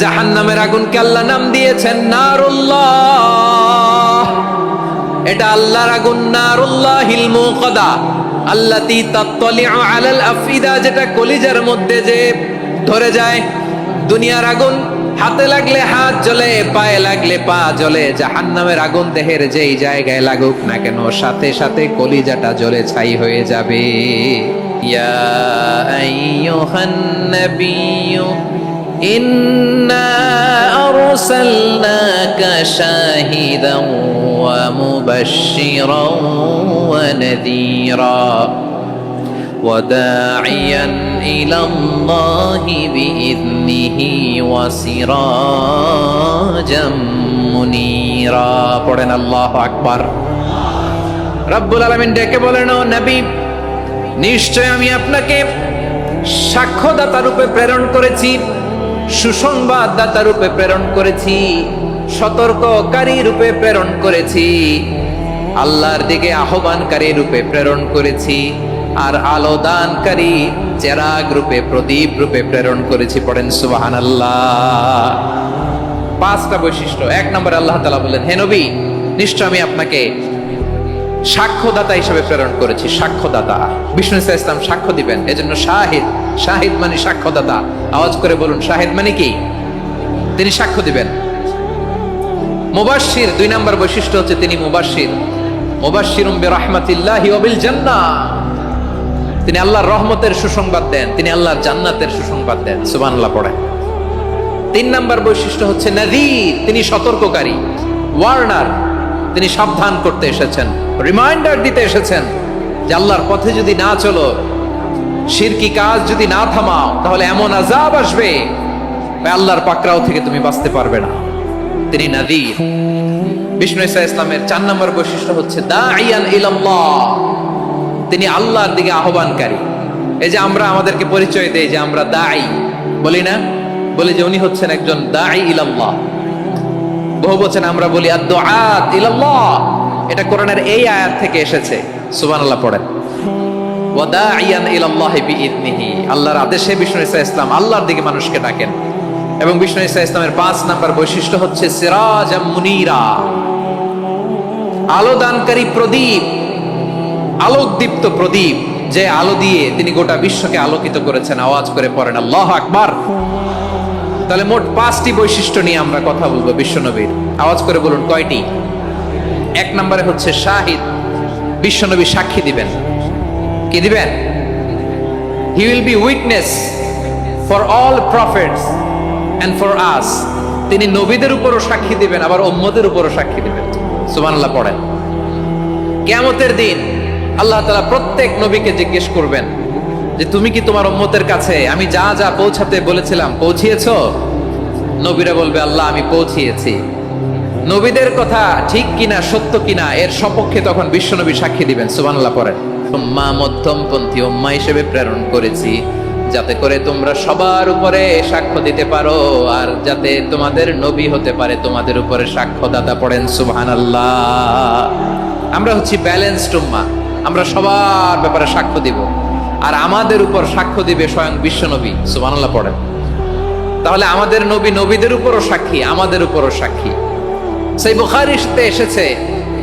জাহান্নামের আগুনকে আল্লাহ নাম দিয়েছেন নারুল্লাহ। এটা আল্লাহর আগুন, নারুল্লাহিল মুকাদা আল্লাতী তাত্তালিউ আলাল আফিদা, যেটা কলিজার মধ্যে যে ধরে যায়। দুনিয়ার আগুন হাতে লাগলে হাত জ্বলে, পায়ে লাগলে পা জ্বলে। জাহান্নামের আগুন দেহের যেই জায়গায় লাগুক না কেন, সাথে সাথে কলিজাটা জ্বলে ছাই হয়ে যাবে। ইয়া আইয়ুহান নাবিয়্যু ইন্না আরসালনাকা শাহিদান ওয়া মুবাশশিরান ওয়া নাযীরা وداعيا إلى الله بإذنه وسراجا منيرا পড়েন আল্লাহু আকবার। রব্বুল আলামিন ডেকে বলেন, ও নবী, নিশ্চয় আমি আপনাকে সাক্ষ্যদাতা রূপে প্রেরণ করেছি, সুসংবাদদাতা রূপে প্রেরণ করেছি, সতর্ককারী রূপে প্রেরণ করেছি, আল্লাহর দিকে আহ্বানকারী রূপে প্রেরণ করেছি, আর আলো দানকারী চেরাগ রূপে, প্রদীপ রূপে প্রেরণ করেছি। পড়েন সুবহানাল্লাহ। পাঁচটা বৈশিষ্ট্য। এক নম্বরে আল্লাহ তাআলা বলেন, হে নবী, নিশ্চয় আমি আপনাকে সাক্ষ্যদাতা হিসেবে প্রেরণ করেছি। সাক্ষ্যদাতা, বিষ্ণু ইসা ইসলাম সাক্ষ্য দিবেন, এজন্য শাহিদ। শাহিদ মানে সাক্ষ্যদাতা। আওয়াজ করে বলুন, শাহিদ মানে কি? তিনি সাক্ষ্য দিবেন। মুবাশশির, দুই নম্বর বৈশিষ্ট্য হচ্ছে তিনি মুবাশশির। মুবাশশিরুম বিরাহমাতিল্লাহি ওয়া বিল জান্নাহ, তিনি আল্লাহর রহমতের সুসংবাদ দেন, তিনি আল্লাহর জান্নাতের সুসংবাদ দেন। সুবহানাল্লাহ পড়েন। তিন নম্বর বৈশিষ্ট্য হচ্ছে নাযীর, তিনি সতর্ককারী, ওয়ার্নার, তিনি সাবধান করতে এসেছেন, রিমাইন্ডার দিতে এসেছেন যে আল্লাহর পথে যদি না চলো, শিরকি কাজ যদি না থামাও, তাহলে এমন আযাব আসবে আল্লাহর পাকড়াও থেকে তুমি বাঁচতে পারবে না। তিনি নাযীর। বিষ্ণু ইসা ইসলামের চার নম্বর বৈশিষ্ট্য হচ্ছে দাঈয়ান ইলাল্লাহ, তিনি আল্লাহর দিকে আহ্বানকারী। এই যে আমরা আমাদেরকে পরিচয় দেই যে আমরা দাঈ, বলি না? বলি যে উনি হচ্ছেন একজন দাঈ ইলাল্লাহ। বহু বচন আমরা বলি আদ-দুআত ইলাল্লাহ। এটা কোরআনের এই আয়াত থেকে এসেছে। সুবহানাল্লাহ পড়েন। ওয়া দাঈয়ান ইলাল্লাহি বিইذনিহি, আল্লাহর আদেশে বিষ্ণু ইসা ইসলাম আল্লাহর দিকে মানুষকে ডাকেন। এবং বিষ্ণু ইসা ইসলামের 5 নাম্বার বৈশিষ্ট্য হচ্ছে সিরাজাম মুনীরা, আলো দানকারী প্রদীপ, আলোকদীপ্ত প্রদীপ, যে আলো দিয়ে তিনি গোটা বিশ্বকে আলোকিত করেছেন। আওয়াজ করে পড়েন আল্লাহু আকবার। তাহলে মোট 5টি বৈশিষ্ট্য নিয়ে আমরা কথা বলবো বিশ্বনবীর। আওয়াজ করে বলুন কয়টি? এক নম্বরে হচ্ছে শাহিদ, বিশ্বনবী সাক্ষী দিবেন। কি দিবেন? He will be witness for all prophets and for us, তিনি নবীদের উপরও সাক্ষী দিবেন, আবার উম্মতের উপরও সাক্ষী দিবেন। সুবহানাল্লাহ পড়েন। কিয়ামতের দিন আল্লাহ তাআলা প্রত্যেক নবীকে জিজ্ঞেস করবেন যে তুমি কি তোমার উম্মতের কাছে আমি যা যা পৌঁছাতে বলেছিলাম পৌঁছিয়েছো? নবীরা বলবে, আল্লাহ আমি পৌঁছিয়েছি। নবীদের কথা ঠিক কিনা, সত্য কিনা, এর সপক্ষে তখন বিশ্বনবী সাক্ষী দিবেন। সুবহানাল্লাহ পড়েন। উম্মাহ, মধ্যমপন্থী উম্মাহ হিসেবে প্রেরণ করেছি, যাতে করে তোমরা সবার উপরে সাক্ষ্য দিতে পারো, আর যাতে তোমাদের নবী হতে পারে তোমাদের উপরে সাক্ষ্যদাতা। পড়েন সুবহানাল্লাহ। আমরা হচ্ছি ব্যালেন্সড উম্মাহ, আমরা সবার ব্যাপারে সাক্ষ্য দিব, আর আমাদের উপর সাক্ষ্য দিবে স্বয়ং বিশ্বনবী। সুবহানাল্লাহ পড়েন। তাহলে আমাদের নবী নবীদের উপরও সাক্ষী, আমাদের উপরও সাক্ষী। সেই বুখারীতে এসেছে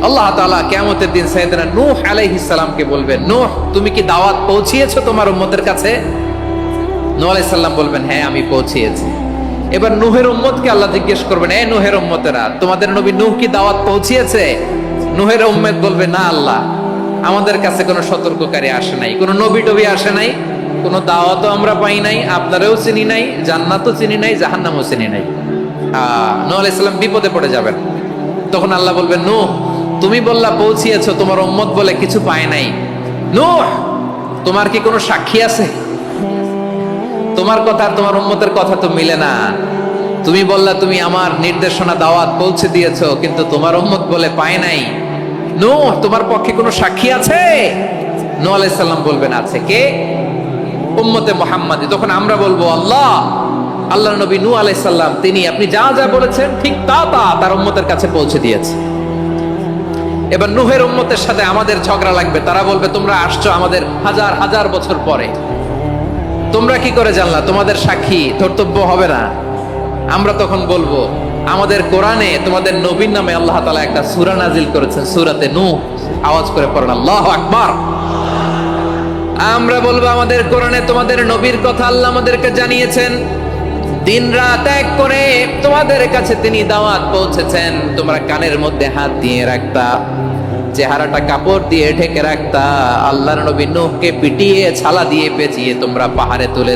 আল্লাহ তাআলা কিয়ামতের দিন সাইয়েদনা নূহ আলাইহিস সালামকে বলবেন, নূহ তুমি কি দাওয়াত পৌঁছিয়েছো তোমার উম্মতের কাছে? নূহ আলাইহিস সালাম বলবেন, হ্যাঁ আমি পৌঁছিয়েছি। এবার নূহের উম্মতকে আল্লাহ জিজ্ঞেস করবেন, এ নূহের উম্মতেরা, তোমাদের নবী নূহ কি দাওয়াত পৌঁছিয়েছে? নূহের উম্মত বলবে, না আল্লাহ, আমাদের কাছে কোনো সতর্ককারী আসে নাই, কোনো নবী টবি আসে নাই, কোনো দাওয়াতও আমরা পাই নাই, আপনারাও চিনি নাই, জান্নাতও চিনি নাই, জাহান্নামও চিনি নাই। নূহ আলাইহিস সালাম বিপদে পড়ে যাবেন। তখন আল্লাহ বলবেন, নূহ তুমি বললা পৌঁছিয়েছো, তোমার উম্মত বলে কিছু পায় নাই। নূহ তোমার কি কোনো সাক্ষী আছে? তোমার কথা আর তোমার উম্মতের কথা তো মিলে না। তুমি বললা তুমি আমার নির্দেশনা দাওয়াত পৌঁছে দিয়েছো, কিন্তু তোমার উম্মত বলে পায় নাই। নূহ তোমার পক্ষে কোনো সাক্ষী আছে? নূহ আলাইহিস সালাম বলবেন, আছে। কে? উম্মতে মুহাম্মাদি। তখন আমরা বলবো, আল্লাহর নবী নূহ আলাইহিস সালাম তিনি আপনি যা যা বলেছেন ঠিক তা তার উম্মতের কাছে পৌঁছে দিয়েছে। এবার নূহের উম্মতের সাথে আমাদের ঝগড়া লাগবে। তারা বলবে, তোমরা আসছো আমাদের হাজার হাজার বছর পরে, তোমরা কি করে জানলা? তোমাদের সাক্ষী ধর্তব্য হবে না? আমরা তখন বলবো আমাদের কোরআনে তোমাদের নবীর নামে আল্লাহ তাআলা একটা সূরা নাজিল করেছেন, সূরাতে নূহ। আওয়াজ করে পড়েন আল্লাহু আকবার। আমরা বলবো আমাদের কোরআনে তোমাদের নবীর কথা আল্লাহ আমাদেরকে জানিয়েছেন, দিন রাত এক করে তোমাদের কাছে তিনি দাওয়াত পৌঁছেছেন। তোমরা কানের মধ্যে হাত দিয়ে রাখতা, চেহারাটা কাপড় দিয়ে ঢেকে রাখতা, আল্লাহর নবী নূহকে পিটিয়ে ছালা দিয়ে পেঁচিয়ে তোমরা পাহাড়ে তুলে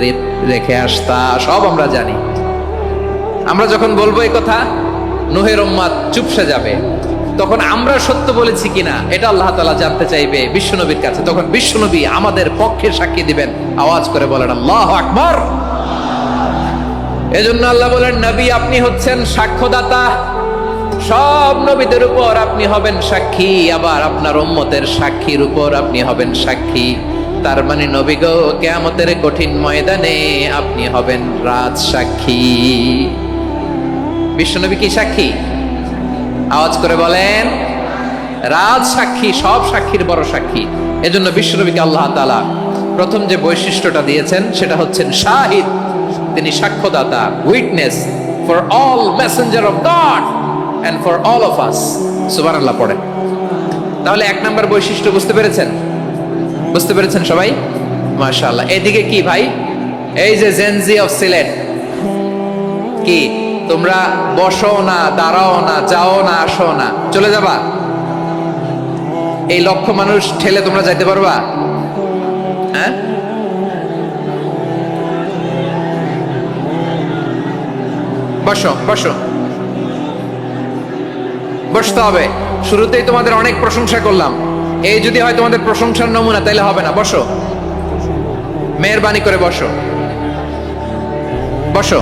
রেখে আসতা। সব আমরা জানি। আমরা যখন বলবো এই কথা, নূহের উম্মাত চুপসে যাবে। তখন আমরা সত্য বলেছি কিনা এটা আল্লাহ তাআলা জানতে চাইবে বিশ্বনবীর কাছে। তখন বিশ্বনবী আমাদের পক্ষে সাক্ষী দিবেন। আওয়াজ করে বলেন আল্লাহু আকবার। এজন্য আল্লাহ বলেন, নবী আপনি হচ্ছেন সাক্ষ্যদাতা, সব নবীদের উপর আপনি হবেন সাক্ষী, আবার আপনার উম্মতের সাক্ষীর উপর আপনি হবেন সাক্ষী। তার মানে নবী গো, কিয়ামতের কঠিন ময়দানে আপনি হবেন রাজ সাক্ষী। বিশ্বনবী কি সাক্ষী? আওয়াজ করে বলেন, রাজ সাক্ষী, সব সাক্ষীর বড় সাক্ষী। এজন্য বিশ্বনবীকে আল্লাহ তাআলা প্রথম যে বৈশিষ্ট্যটা দিয়েছেন সেটা হচ্ছেন শাহিদ। তিনি সাক্ষ্যদাতা, witness for all messenger of God and for all of us. সুবহানাল্লাহ পড়েন। তাহলে এক নাম্বার বৈশিষ্ট্য বুঝতে পেরেছেন? বুঝতে পেরেছেন সবাই? মাশাআল্লাহ। এদিকে কি ভাই, এই যে জেনজি অফ সিলেট, কি তোমরা বসো না, দাঁড়াও না, যাও না, আসো না, চলে যাবা? এই লক্ষ মানুষ ঠেলে তোমরা যাইতে পারবা? হ্যাঁ, বসো বসো, বসতে হবে। শুরুতেই তোমাদের অনেক প্রশংসা করলাম, এই যদি হয় তোমাদের প্রশংসার নমুনা, তাইলে হবে না। বসো, মেহেরবানি করে বসো, বসো।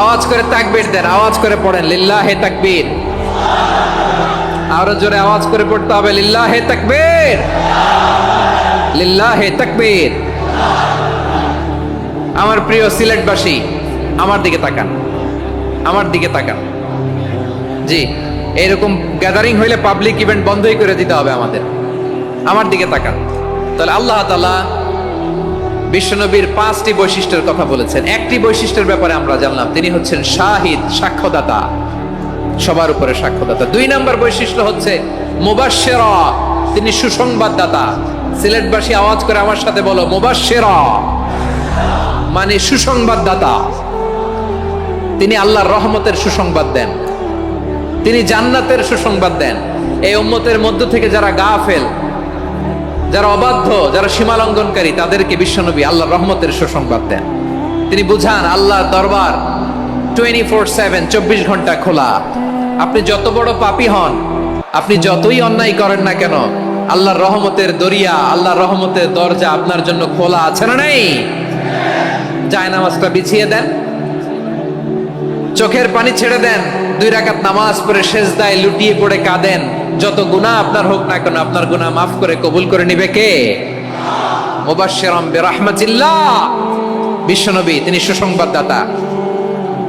আওয়াজ করে তাকবীর দেন, আওয়াজ করে পড়েন লিল্লাহে তাকবীর। আরো জোরে আওয়াজ করে পড়তে হবে লিল্লাহে তাকবীর, লিল্লাহে তাকবীর। আমার প্রিয় সিলেটবাসী, আমার দিকে তাকান, আমার দিকে তাকান। জি, এইরকম গ্যাদারিং হইলে পাবলিক ইভেন্ট বন্ধই করে দিতে হবে আমাদের। আমার দিকে তাকান। তাহলে আল্লাহ তাআলা বিশ্বনবীর 5টি বৈশিষ্ট্যের কথা বলেছেন। একটি বৈশিষ্ট্যের ব্যাপারে আমরা জানলাম, তিনি হচ্ছেন শাহিদ, সাক্ষ্যদাতা, সবার উপরে সাক্ষ্যদাতা। 2 নম্বর বৈশিষ্ট্য হচ্ছে মুবাশশিরা, তিনি সুসংবাদদাতা। সিলেটবাসী আওয়াজ করে আমার সাথে বলো, মুবাশশিরা মানে সুসংবাদদাতা। তিনি আল্লাহর রহমতের সুসংবাদ দেন, তিনি জান্নাতের সুসংবাদ দেন। এই উম্মতের মধ্য থেকে যারা গাফেল, যারা অবাধ্য, যারা সীমা লঙ্ঘনকারী, তাদেরকে বিশ্বনবী আল্লাহর রহমতের সুসংবাদ দেন। তিনি বুঝান আল্লাহর দরবার 24/7, 24 ঘন্টা খোলা। আপনি যত বড় পাপী হন, আপনি যতই অন্যায় করেন না কেন, আল্লাহর রহমতের দরিয়া, আল্লাহর রহমতের দরজা আপনার জন্য খোলা আছে না নেই? জায়নামাজটা বিছিয়ে দেন, চোখের পানি ছেড়ে দেন, 2 রাকাত নামাজ পড়ে সেজদায় লুটিয়ে পড়ে কাঁদেন। যত গুনাহ আপনার হোক না কেন, আপনার গুনাহ মাফ করে কবুল করে নিবে কে? মুবাশশিরাম বিরহমাতিল্লাহ। বিশ্বনবী তিনি সুসংবাদদাতা,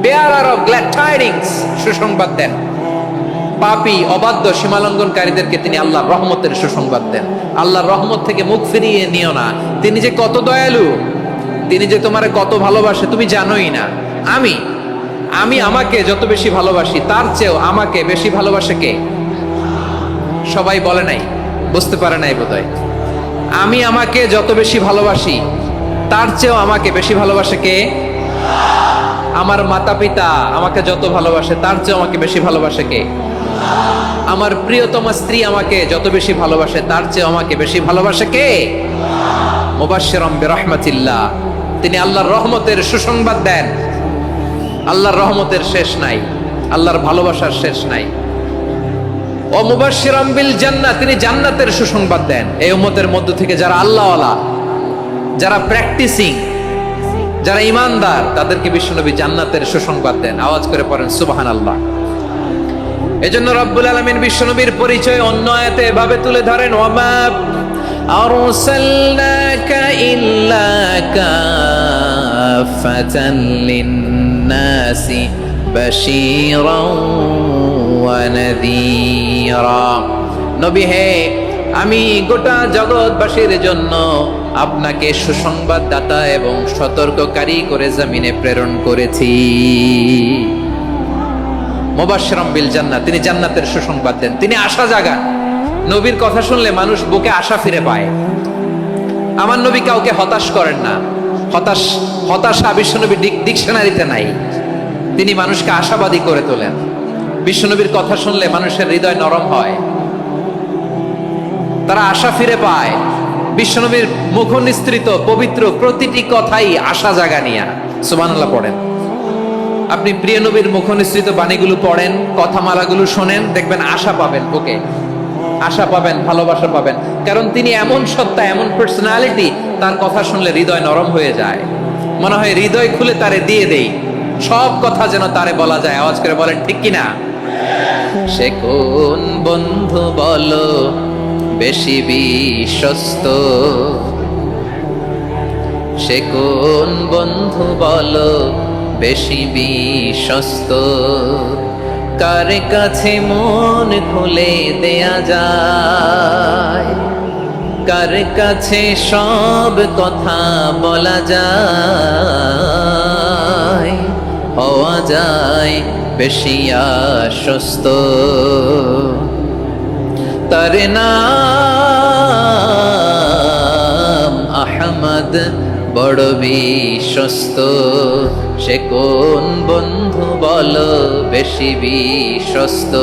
বেয়ারার অফ গ্ল্যাড টাইডিংস, সুসংবাদ দেন। পাপী, অবাধ্য, সীমালঙ্ঘনকারীদেরকে তিনি আল্লাহর রহমতের সুসংবাদ দেন। আল্লাহর রহমত থেকে মুখ ফিরিয়ে নিও না। তিনি যে কত দয়ালু, তিনি যে তোমারে কত ভালোবাসে তুমি জানোই না। আমি আমাকে যত বেশি ভালোবাসি, তার চেয়েও আমাকে বেশি ভালোবাসে কে? সবাই বলে নাই, বুঝতে পারে নাই বোধহয়। আমি আমাকে যত বেশি ভালোবাসি, তার চেয়েও আমাকে বেশি ভালোবাসে কে? আমার মাতা পিতা আমাকে যত ভালোবাসে, তার চেয়েও আমাকে বেশি ভালোবাসে কে? আমার প্রিয়তমা স্ত্রী আমাকে যত বেশি ভালোবাসে, তার চেয়েও আমাকে বেশি ভালোবাসে কে? মুবাশশিরাম বিরহমাতিল্লাহ, তিনি আল্লাহর রহমতের সুসংবাদ দেন। আল্লাহর রহমতের শেষ নাই, আল্লাহর ভালোবাসার শেষ নাই। ও মুবাশশিরাম বিল জান্নাহ, তিনি জান্নাতের সুসংবাদ দেন। এই উম্মতের মধ্য থেকে যারা আল্লাহওয়ালা, যারা প্র্যাকটিসিং, যারা ইমানদার, তাদেরকে বিশ্বনবী জান্নাতের সুসংবাদ দেন। আওয়াজ করে পড়েন সুবহানাল্লাহ। এজন্য রব্বুল আলামিন বিশ্বনবীর পরিচয় অন্য আয়াতে এভাবে তুলে ধরেন, ওয়ামা আরসালনাকা ইল্লা কাফাতান লিন-নাসি বাশীরাও ওয়া নাযীরা। নবী হে, আমি গোটা জগৎবাসীর জন্য আপনাকে সুসংবাদদাতা এবং সতর্ককারী করে জমিনে প্রেরণ করেছি। মুবাশশিরাম বিল জান্নাহ, তিনি জান্নাতের সুসংবাদ দেন, তিনি আশা জাগান। নবীর কথা শুনলে মানুষ বুকে আশা ফিরে পায়। আমার নবী কাউকে হতাশ করেন না। হতাশা বিশ্বনবী ডিকশনারিতে নাই। তিনি মানুষকে আশাবাদী করে তোলেন। বিশ্বনবীর কথা শুনলে মানুষের হৃদয় নরম হয়, তারা আশা ফিরে পায়। বিশ্বনবীর মুখ নিঃসৃত পবিত্র প্রতিটি কথাই আশা জাগানিয়া। সুবহানাল্লাহ পড়েন। আপনি প্রিয় নবীর মুখ নিঃসৃত বাণীগুলো পড়েন, কথামালাগুলো শোনেন, দেখবেন আশা পাবেন, বুকে আশা পাবেন, ভালোবাসা পাবেন। কারণ তিনি এমন সত্তা, এমন পার্সোনালিটি, তার কথা শুনলে হৃদয় নরম হয়ে যায়। মনে হয় হৃদয় খুলে তারে দিয়ে দেই, সব কথা যেন তারে বলা যায়। আওয়াজ করে বলেন ঠিক কিনা? সে কোন বন্ধু বলো বেশি বিশ্বস্ত, সে কোন বন্ধু বলো বেশি বিশ্বস্ত, কার কাছে মন খুলে দেয়া যায়, কার কাছে সব কথা বলা যায়, হওয়া যায় বেশি আশ্বস্ত। তার নাম আহমদ, বড় বিশ্বস্ত। সে কোন বন্ধু বলো বেশি বিশ্বস্ত,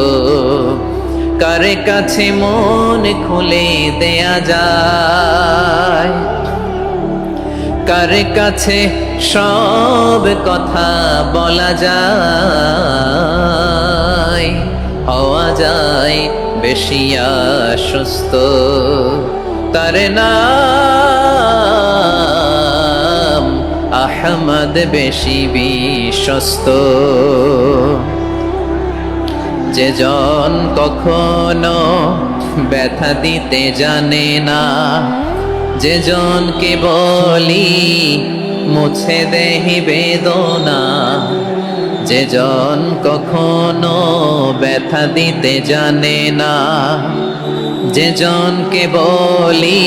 কার কাছে মন খুলে দেয়া যায়, কার কাছে সব কথা বলা যায়, হওয়া যায় বেশি আশ্বস্ত। তার নাম আহমদ, বেশি বিশ্বস্ত। যে জন কখনো ব্যথা দিতে জানে না, যে জনকে বলি মুছে দেহি বেদনা, যে জন কখনো ব্যথা দিতে জানে না, যে জনকে বলি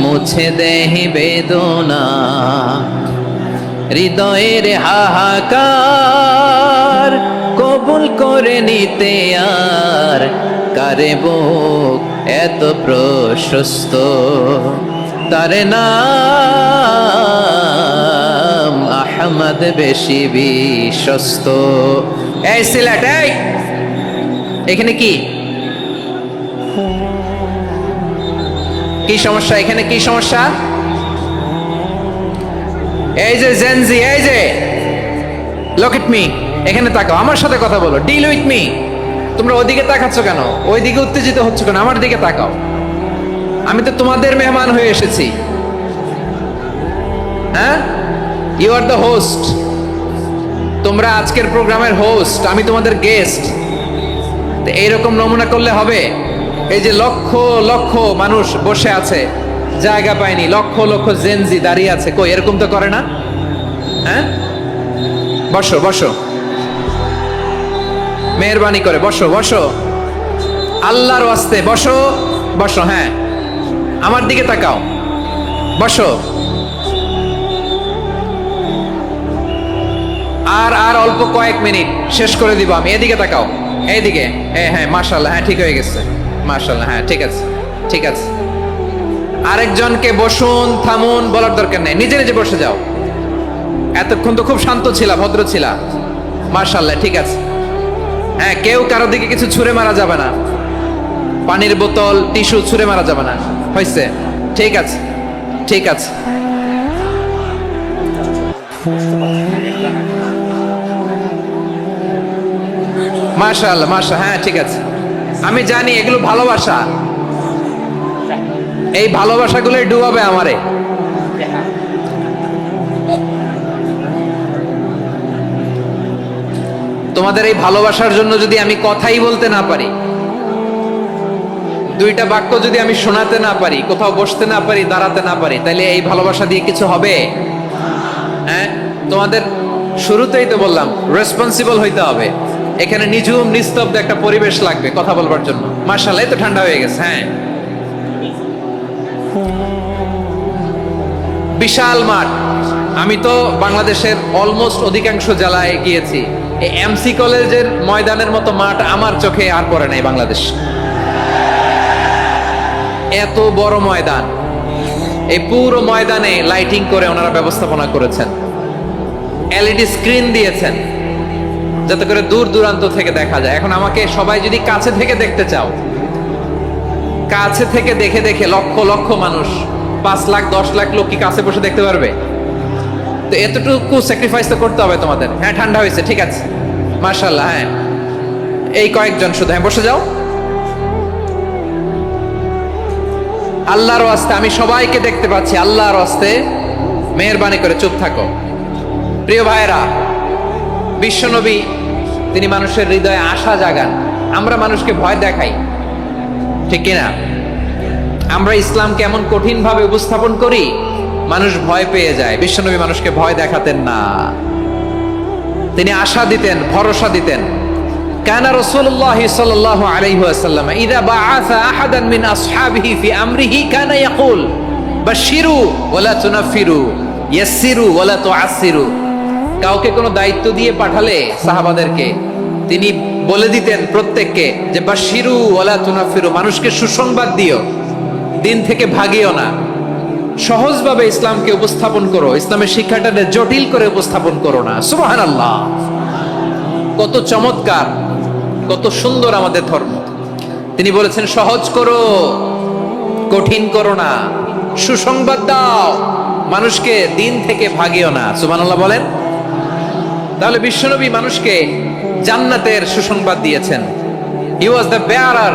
মুছে দেহি বেদনা, হৃদয়ের হাহাকার কবুল করে নিতে আর কারে বুক এত প্রশস্ত। তার নাম আহমদ, বেশি বিশ্বস্ত। এই সিলেট, এই এখানে কি কি সমস্যা? এখানে কি সমস্যা? এই যে জেনজি, এই যে লুক এট মি, এখানে তাকাও, আমার সাথে কথা বলো, ডিল উইথ মি। তোমরা ওইদিকে তাকাচ্ছ কেন? ওইদিকে উত্তেজিত হচ্ছ কেন? আমার দিকে তাকাও। আমি তো তোমাদের মেহমান হয়ে এসেছি। হ্যাঁ, ইউ আর দ্য হোস্ট। তোমরা আজকের প্রোগ্রামের হোস্ট, আমি তোমাদের গেস্ট। এইরকম নমুনা করলে হবে? এই যে লক্ষ লক্ষ মানুষ বসে আছে, জায়গা পায়নি, লক্ষ লক্ষ জেনজি দাঁড়িয়ে আছে, কই এরকম তো করে না? হ্যাঁ, বসো বসো, মেহরবানি করে বসো বসো, আল্লাহর ওয়াস্তে বসো বসো। হ্যাঁ, আমার দিকে তাকাও, বসো। আর আর অল্প কয়েক মিনিট, শেষ করে দিব আমি। এদিকে তাকাও, এইদিকে। হ্যাঁ, মাশাআল্লাহ, হ্যাঁ ঠিক হয়ে গেছে, মাশাআল্লাহ। হ্যাঁ ঠিক আছে, ঠিক আছে। আরেকজনকে বসুন, থামুন বলার দরকার নেই, নিজে নিজে বসে যাও। এতক্ষণ তো খুব শান্ত ছিলা, ভদ্র ছিলা, মাশাআল্লাহ, ঠিক আছে। হ্যাঁ, কেউ কারো দিকে কিছু ছুঁড়ে মারা যাবে না, পানির বোতল, টিস্যু ছুঁড়ে মারা যাবে না, হয়েছে? ঠিক আছে, ঠিক আছে। মাশাআল্লাহ, মাশাআল্লাহ, হ্যাঁ ঠিক আছে। আমি জানি এগুলো ভালোবাসা, এই ভালোবাসাগুলোই ডুবাবে আমারে। তোমাদের এই ভালোবাসার জন্য যদি আমি কথাই বলতে না পারি, দুইটা বাক্য যদি আমি শোনাতে না পারি, কোথাও বসতে না পারি, দাঁড়াতে না পারি, তাহলে এই ভালোবাসা দিয়ে কিছু হবে? হ্যাঁ, তোমাদের শুরুতেই তো বললাম রেসপন্সিবল হইতে হবে। এখানে নিঝুম নিস্তব্ধ একটা পরিবেশ লাগবে কথা বলবার জন্য। মাশাআল্লাহ, তো ঠান্ডা হয়ে গেছে। হ্যাঁ, বিশাল মাঠ। আমি তো বাংলাদেশের অলমোস্ট অধিকাংশ জেলায় গিয়েছি, এই এমসি কলেজের ময়দানের মতো মাঠ আমার চোখে আর পড়ে নাই বাংলাদেশ। এত বড় ময়দান, এই পুরো ময়দানে লাইটিং করে ওনারা ব্যবস্থাপনা করেছেন, এলইডি স্ক্রিন দিয়েছেন যাতে করে দূর দূরান্ত থেকে দেখা যায়। এখন আমাকে সবাই যদি কাছে থেকে দেখতে চাও, কাছে থেকে দেখে দেখে লক্ষ লক্ষ মানুষ, 5 লাখ 10 লাখ লোক কি কাছে বসে দেখতে পারবে? তো এতটুকু স্যাক্রিফাইস তো করতে হবে তোমাদের। হ্যাঁ, ঠান্ডা হয়েছে, ঠিক আছে, মাশাআল্লাহ। হ্যাঁ, এই কয়েকজন শুধু, হ্যাঁ বসে যাও। আল্লাহর ওয়াস্তে আমি সবাইকে দেখতে পাচ্ছি, আল্লাহর ওয়াস্তে মেহেরবানি করে চুপ থাকো। প্রিয় ভাইরা, বিশ্বনবী তিনি মানুষের হৃদয়ে আশা জাগান। আমরা মানুষকে ভয় দেখাই, ঠিক কিনা? আমরা ইসলামকে এমন কঠিন ভাবে উপস্থাপন করি, মানুষ ভয় পেয়ে যায়। বিশ্বনবী মানুষকে ভয় দেখাতেন না, তিনি আশা দিতেন, ভরসা দিতেন। কানা রাসূলুল্লাহ সাল্লাল্লাহু আলাইহি ওয়াসাল্লাম ইযা বাআসা আহাদান মিন আসহাবিহি ফি আমরিহি কানা ইয়াকুল বাশশিরু ওয়ালা তুনাফিরু ইয়াসসিরু ওয়ালা তুআসসিরু। কাউকে কোনো দায়িত্ব দিয়ে পাঠালে সাহাবাদেরকে তিনি বলে দিতেন প্রত্যেককে যে বাশশিরু ওয়ালা তুনাফিরু, মানুষকে সুসংবাদ দিও, দিন থেকে ভাগিও না। সহজভাবে ইসলামকে উপস্থাপন করো, ইসলামের শিক্ষাটাকে জটিল করে উপস্থাপন করো না। সুবহানাল্লাহ, কত চমৎকার, কত সুন্দর আমাদের ধর্ম। তিনি বলেছেন সহজ করো, কঠিন করো না, সুসংবাদ দাও, মানুষকে দিন থেকে ভাগিও না। সুবহানাল্লাহ বলেন। তাহলে বিশ্বনবী মানুষকে জান্নাতের সুসংবাদ দিয়েছেন। He was the bearer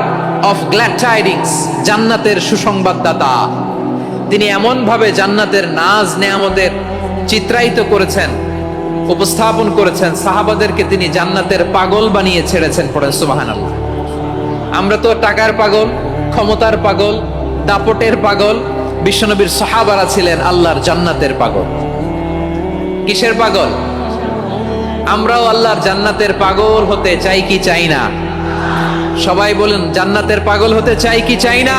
of glad tidings, জান্নাতের সুসংবাদদাতা। তিনি এমন ভাবে জান্নাতের নাজ নেয়ামতের চিত্রায়িত করেছেন, উপস্থাপন করেছেন, সাহাবাদেরকে তিনি জান্নাতের পাগল বানিয়ে ছেড়েছেন। পড়েন সুবহানাল্লাহ। আমরা তো টাকার পাগল, ক্ষমতার পাগল, দাপটের পাগল। বিশ্বনবীর সাহাবারা ছিলেন আল্লাহর জান্নাতের পাগল। কিসের পাগল? আমরাও আল্লাহর জান্নাতের পাগল হতে চাই কি চাই না? সবাই বলেন, জান্নাতের পাগল হতে চাই কি চাই না?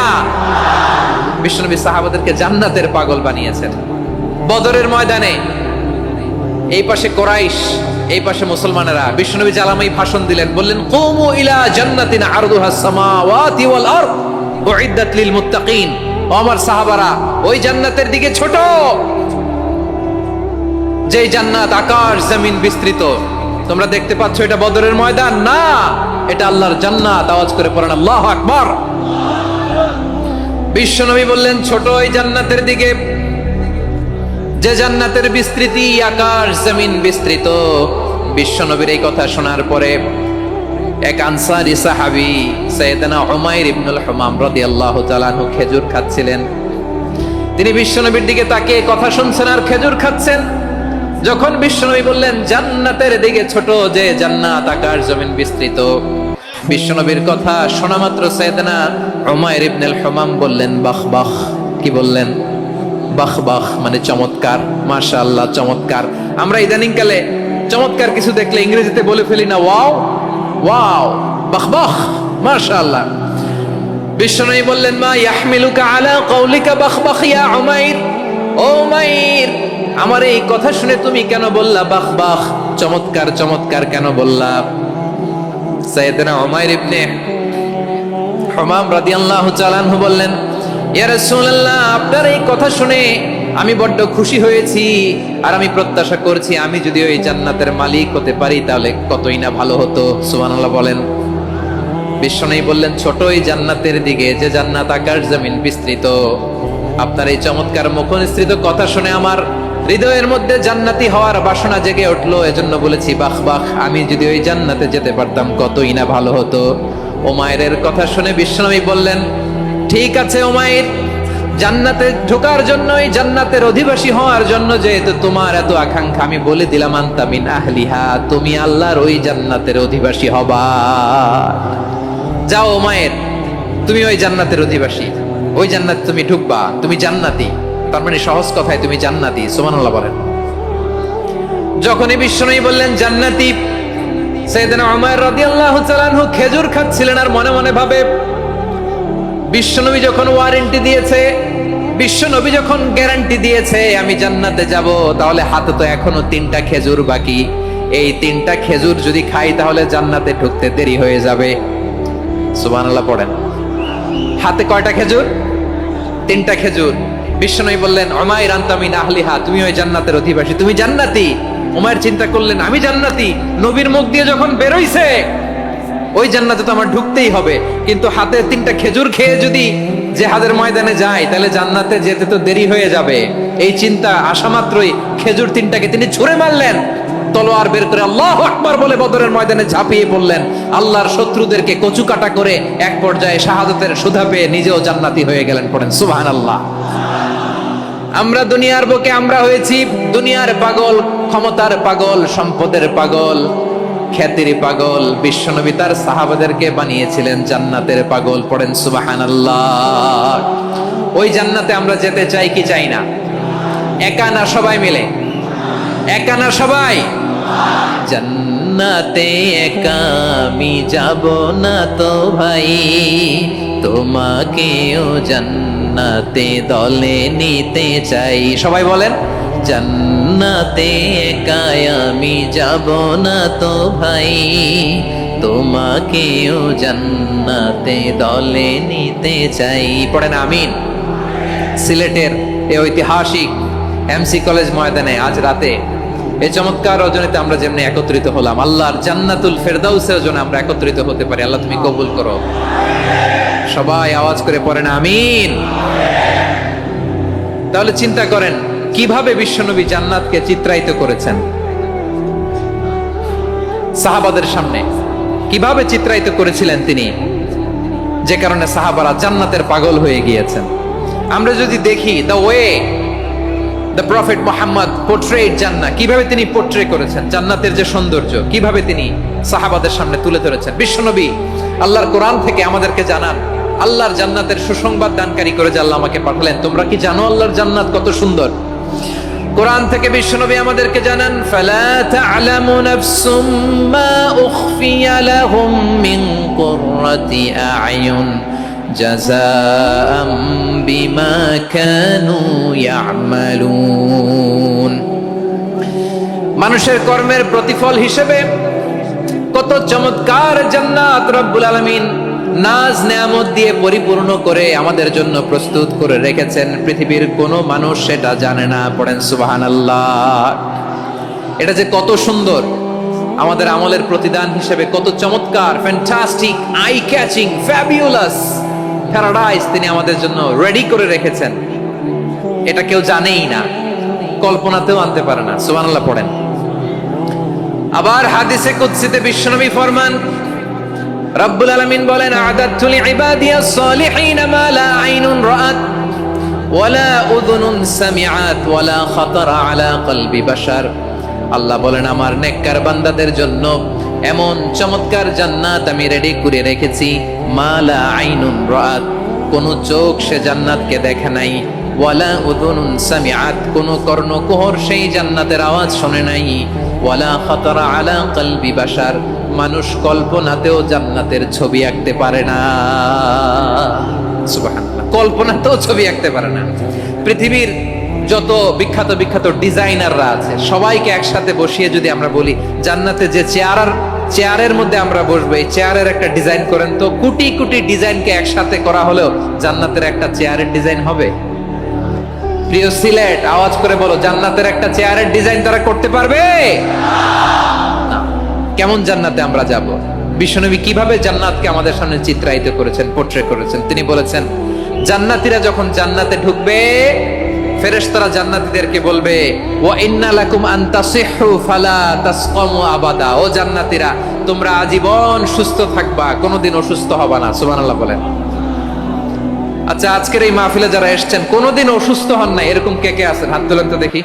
বিশ্বনবী সাহাবাদেরকে জান্নাতের পাগল বানিয়েছেন। বদরের ময়দানে এই পাশে কোরাইশ, এই পাশে মুসলমানেরা। বিশ্বনবী জালামাই ভাষণ দিলেন, বললেন কুমু ইলা জান্নাতিন আরদুহাস সামাওয়াতি ওয়াল আরদ উইদ্দাত লিল মুত্তাকিন। ও আমার সাহাবারা, ওই জান্নাতের দিকে ছোট, যে জান্নাত আকাশ জমিন বিস্তৃত। তোমরা দেখতে পাচ্ছ এটা বদরের ময়দান না, এটা আল্লাহর জান্নাত। আওয়াজ করে পড়েন আল্লাহু আকবার। বিশ্বনবী বললেন ছোট ওই জান্নাতের দিকে, যে জান্নাতের বিস্তৃতি আকাশ জমিন বিস্তৃত। বিশ্বনবীর এই কথা শোনার পরে এক আনসারী সাহাবী সাইয়েদনা উমাইর ইবনুল হুমাম রাদিয়াল্লাহু তাআলা আনহু খেজুর খাচ্ছিলেন। তিনি বিশ্বনবীর দিকে তাকিয়ে কথা শুনছেন আর খেজুর খাচ্ছেন। যখন বিশ্বনবী বললেন জান্নাতের দিকে ছোট, যে জান্নাত আকাশ জমিন বিস্তৃত, বিশ্বনবীর কথা শোনা মাত্র সাইয়েদনা উমাইর ইবনুল হুমাম বললেন বাহ বাহ। কি বললেন? বাহ বাহ মানে চমৎকার, মাশাআল্লাহ চমৎকার। আমরা ইদানিং কালে চমৎকার কিছু দেখলে ইংরেজিতে বলে ফেলি না ওয়াও ওয়াও, বাহ বাহ, মাশাআল্লাহ। বিশ্বনবী বললেন মা ইয়াহমিলুকা আলা কওলিকা বাহ বাহ ইয়া উমাইর। ও উমাইর, আমার এই কথা শুনে তুমি কেন বললা বাহ বাহ, চমৎকার চমৎকার কেন বললা? সাইয়েদনা উমাইর ইবনে হুমাম রাদিয়াল্লাহু তাআলা আনহু বললেন ইয়া রাসূলুল্লাহ, আপনার এই কথা শুনে আমি বড্ড খুশি হয়েছি, আর আমি প্রত্যাশা করছি আমি যদি ওই জান্নাতের মালিক হতে পারি তাহলে কতই না ভালো হতো। সুবহানাল্লাহ বলেন। বিশ্বনবী বললেন ছোট ওই জান্নাতের দিকে, যে জান্নাত আকাশ জমিন বিস্তৃত। আপনার এই চমৎকার মুখনিসৃত কথা শুনে আমার হৃদয়ের মধ্যে জান্নাতি হওয়ার বাসনা জেগে উঠলো, এজন্য বলেছি বাহ বাহ, আমি যদি ওই জান্নাতে যেতে পারতাম কতই না ভালো হতো। উমাইরের কথা শুনে বিশ্বনবী বললেন ঠিক আছে উমাইর, জান্নাতে ঢোকার জন্য, এই জান্নাতের অধিবাসী হওয়ার জন্য যেহেতু তোমার এত আকাঙ্ক্ষা, আমি বলে দিলাম আনতা মিন আহলিহা, তুমি আল্লাহর ওই জান্নাতের অধিবাসী হবা। যাও উমাইর, তুমি ওই জান্নাতের অধিবাসী, ওই জান্নাতে তুমি ঢুকবা, তুমি জান্নাতি। তার মানে সহজ কথায় তুমি জান্নাতি। সুবহানাল্লাহ বলেন। যখনই বিশ্বনবী বললেন জান্নাতি, সাইয়েদনা উমাইর রাদিয়াল্লাহু তাআলা আনহু খেজুর খাচ্ছিলেন আর মনে মনে ভাবে বিশ্বনবী যখন ওয়ারেন্টি দিয়েছে বিশ্ব নবী যখন গ্যারান্টি দিয়েছে আমি জান্নাতে যাব, তাহলে হাতে তো এখনো 3টা খেজুর বাকি। এই 3টা খেজুর যদি খাই তাহলে জান্নাতে ঢুকতে দেরি হয়ে যাবে। সুবহানাল্লাহ পড়েন। হাতে কয়টা খেজুর? 3টা খেজুর। বিশ্বনবী বললেন উমাইর আনতা মিন আহলিহা, তুমি ওই জান্নাতের অধিবাসী, তুমি জান্নাতি। উমাইর চিন্তা করলেন আমি জান্নাতি, নবীর মুখ দিয়ে যখন বের হইছে ওই জান্নাতে তো আমার ঢুকতেই হবে, কিন্তু হাতে 3টা খেজুর খেয়ে যদি জিহাদের ময়দানে যাই তাহলে জান্নাতে যেতে তো দেরি হয়ে যাবে। এই চিন্তা আসা মাত্রই খেজুর 3টাকে তিনি ছুঁড়ে মারলেন, তলোয়ার বের করে আল্লাহু আকবার বলে বদরের ময়দানে ঝাঁপিয়ে পড়লেন। আল্লাহর শত্রুদেরকে কচুকাটা করে এক পর্যায়ে শাহাদাতের সুধা পেয়ে নিজেও জান্নাতি হয়ে গেলেন। পড়েন সুবহানাল্লাহ। আমরা দুনিয়ার বুকে আমরা হয়েছি দুনিয়ার পাগল, ক্ষমতার পাগল, সম্পদের পাগল, খ্যাতির পাগল। বিশ্বনবী তার সাহাবাদেরকে বানিয়েছিলেন জান্নাতের পাগল। পড়েন সুবহানাল্লাহ। ওই জান্নাতে আমরা যেতে চাই কি চাই না? একা না সবাই মিলে? একা না সবাই? জান্নাতে একা আমি যাব না তো ভাই, তোমাকেও জান্নাতে দলে নিতে চাই। সবাই বলেন জান্নাতে একা আমি যাব না তো ভাই, তোমাকেও জান্নাতে দলে নিতে চাই। পড়েন আমিন। সিলেটের এই ঐতিহাসিক এমসি কলেজ ময়দানে আজ রাতে এই চমৎকার রজনীতে আমরা যেমনি একত্রিত হলাম, আল্লাহর জান্নাতুল ফেরদাউসের জন্য আমরা একত্রিত হতে পারি। আল্লাহ তুমি কবুল করো। সবাই আওয়াজ করে পড়েন আমিন। তাহলে চিন্তা করেন কিভাবে বিশ্বনবী জান্নাতকে চিত্রায়িত করেছেন সাহাবাদের সামনে, কিভাবে চিত্রায়িত করেছিলেন তিনি, যে কারণে সাহাবারা জান্নাতের পাগল হয়ে গিয়েছেন। আমরা যদি দেখি the way the prophet Muhammad portrait জান্নাত, কিভাবে তিনি পোর্ট্রে করেছেন জান্নাতের যে সৌন্দর্য, কিভাবে তিনি সাহাবাদের সামনে তুলে ধরেছেন। বিশ্বনবী আল্লাহর কোরআন থেকে আমাদেরকে জানান আল্লাহর জান্নাতের সুসংবাদ দানকারী করে যে আল্লাহ আমাকে পাঠালেন। তোমরা কি জানো আল্লাহর জান্নাত কত সুন্দর? কোরআন থেকে বিশ্বনবী আমাদেরকে জানান ফালা তা'লামু নাফসুম মা উখফিয়া লাহুম মিন কুররাতি আ'য়ুন জাযাআম বিমা কানু ইয়া'মালুন। মানুষের কর্মের প্রতিফল হিসেবে কত চমৎকার জান্নাত রব্বুল আলামিন নাজ নেয়ামত দিয়ে পরিপূর্ণ করে আমাদের জন্য প্রস্তুত করে রেখেছেন। পৃথিবীর কোনো মানুষ সেটা জানে না। পড়েন সুবহানাল্লাহ। এটা যে কত সুন্দর, আমাদের আমলের প্রতিদান হিসেবে কত চমৎকার, fantastic, eye catching, fabulous paradise তিনি আমাদের জন্য রেডি করে রেখেছেন। এটা কেউ জানেই না, কল্পনাতেও আনতে পারে না। সুবহানাল্লাহ পড়েন। আবার হাদিসে কুদসিতে বিশ্বনবী ফরমান, রব্বুল আলামিন বলেন আ'দাতু লিইবাদিয়াস সালিহিন মা লা আইনুন রাআত ওয়ালা উযুনুন সামিআত ওয়ালা খাতারা আলা কলবি বাশার। আল্লাহ বলেন আমার নেককার বান্দাদের জন্য এমন চমৎকার জান্নাত আমি রেডি করে রেখেছি, মা লা আইনুন রাআত, কোন চোখ সে জান্নাতকে দেখে নাই, ওয়ালা উযুনুন সামিআত, কোন কর্ণকুহর সেই জান্নাতের আওয়াজ শুনে নাই, ওয়ালা খাতারা আলা কলবি বাশার, মানুষ কল্পনাতেও জান্নাতের ছবি আঁকতে পারে না। সুবহানাল্লাহ, কল্পনাতেও ছবি আঁকতে পারে না। পৃথিবীর যত বিখ্যাত বিখ্যাত ডিজাইনাররা আছে সবাইকে একসাথে বসিয়ে যদি আমরা বলি জান্নাতে যে চেয়ারের মধ্যে আমরা বসবো, এই চেয়ারের একটা ডিজাইন করেন তো, কোটি কোটি ডিজাইনকে একসাথে করা হলেও জান্নাতের একটা চেয়ারের ডিজাইন হবে? প্রিয় সিলেট আওয়াজ করে বলো, জান্নাতের একটা চেয়ারের ডিজাইন তারা করতে পারবে না। কেমন জান্নাতে আমরা যাব? বিশ্বনবী কিভাবে জান্নাতকে আমাদের সামনে চিত্রায়িত করেছেন, পোর্ট্রে করেছেন। তিনি বলেছেন জান্নাতীরা যখন জান্নাতে ঢুকবে ফেরেশতারা জান্নাতীদেরকে বলবে ওয়া ইন্না লাকুম আন তাসিহু ফালা তাসকামু আবাদা, ও জান্নাতীরা তোমরা আজীবন সুস্থ থাকবা, কোনোদিন অসুস্থ হবা না। সুবহানাল্লাহ বলেন। আচ্ছা, আজকের এই মাহফিলে যারা এসেছেন কোনোদিন অসুস্থ হন না এরকম কে কে আছেন? হাত তোলেন তো দেখি।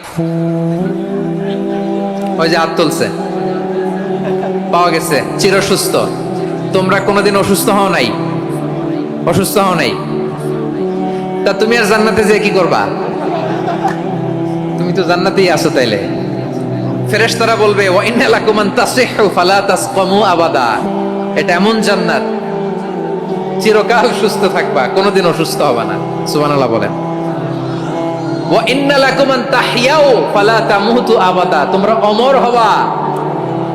ওই যে হাত তুলছে, পাওয়া গেছে, চির সুস্থ। তোমরা কোনোদিন অসুস্থ হও নাই? অসুস্থ হও নাই? তা তুমি আর জান্নাতে যে কি করবা? তুমি তো জান্নাতেই আছো। তাইলে ফেরেশতারা বলবে ওয়া ইন্না লাকুম আন তাসিহু ফালা তাসকামু আবাদা, এটা এমন জান্নাত চিরকাল সুস্থ থাকবা, কোনোদিন অসুস্থ হবা না। সুবহানাল্লাহ বলেন। ওয়া ইন্না লাকুম আন তাহইয়াও ফালা তামুতু আবাদা, তোমরা অমর হবা,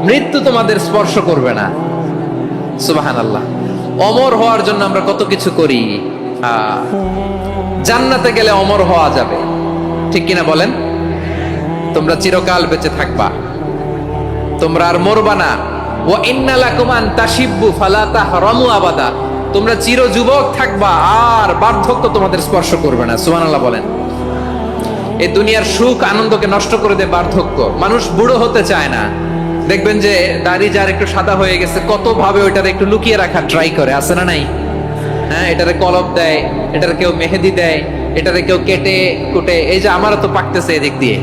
মৃত্যু তোমাদের স্পর্শ করবে না। সুবহানাল্লাহ। অমর হওয়ার জন্য আমরা কত কিছু করি। জান্নাতে গেলে অমর হওয়া যাবে, ঠিক কিনা বলেন? তোমরা চিরকাল বেঁচে থাকবা, তোমরা আর মরবা না। ওয়া ইন্না লাকুম আন তাশিব্বু ফালা তাহরামু আবাদা, তোমরা চির যুবক থাকবা, আর বার্ধক্য তোমাদের স্পর্শ করবে না। সুবহানাল্লাহ বলেন। এই দুনিয়ার সুখ আনন্দকে নষ্ট করে দেয় বার্ধক্য। মানুষ বুড়ো হতে চায় না। দেখবেন যে দাড়ি যার একটু সাদা হয়ে গেছে, কত ভাবে ওইটারে একটু লুকিয়ে রাখার ট্রাই করে, আছে না নাই? হ্যাঁ, এটারে কলপ দেয়, এটারে কেউ মেহেদি দেয়, এটারে কেউ কেটে কুটে। এই যে আমারও তো পাকতেছে এদিক দিয়ে,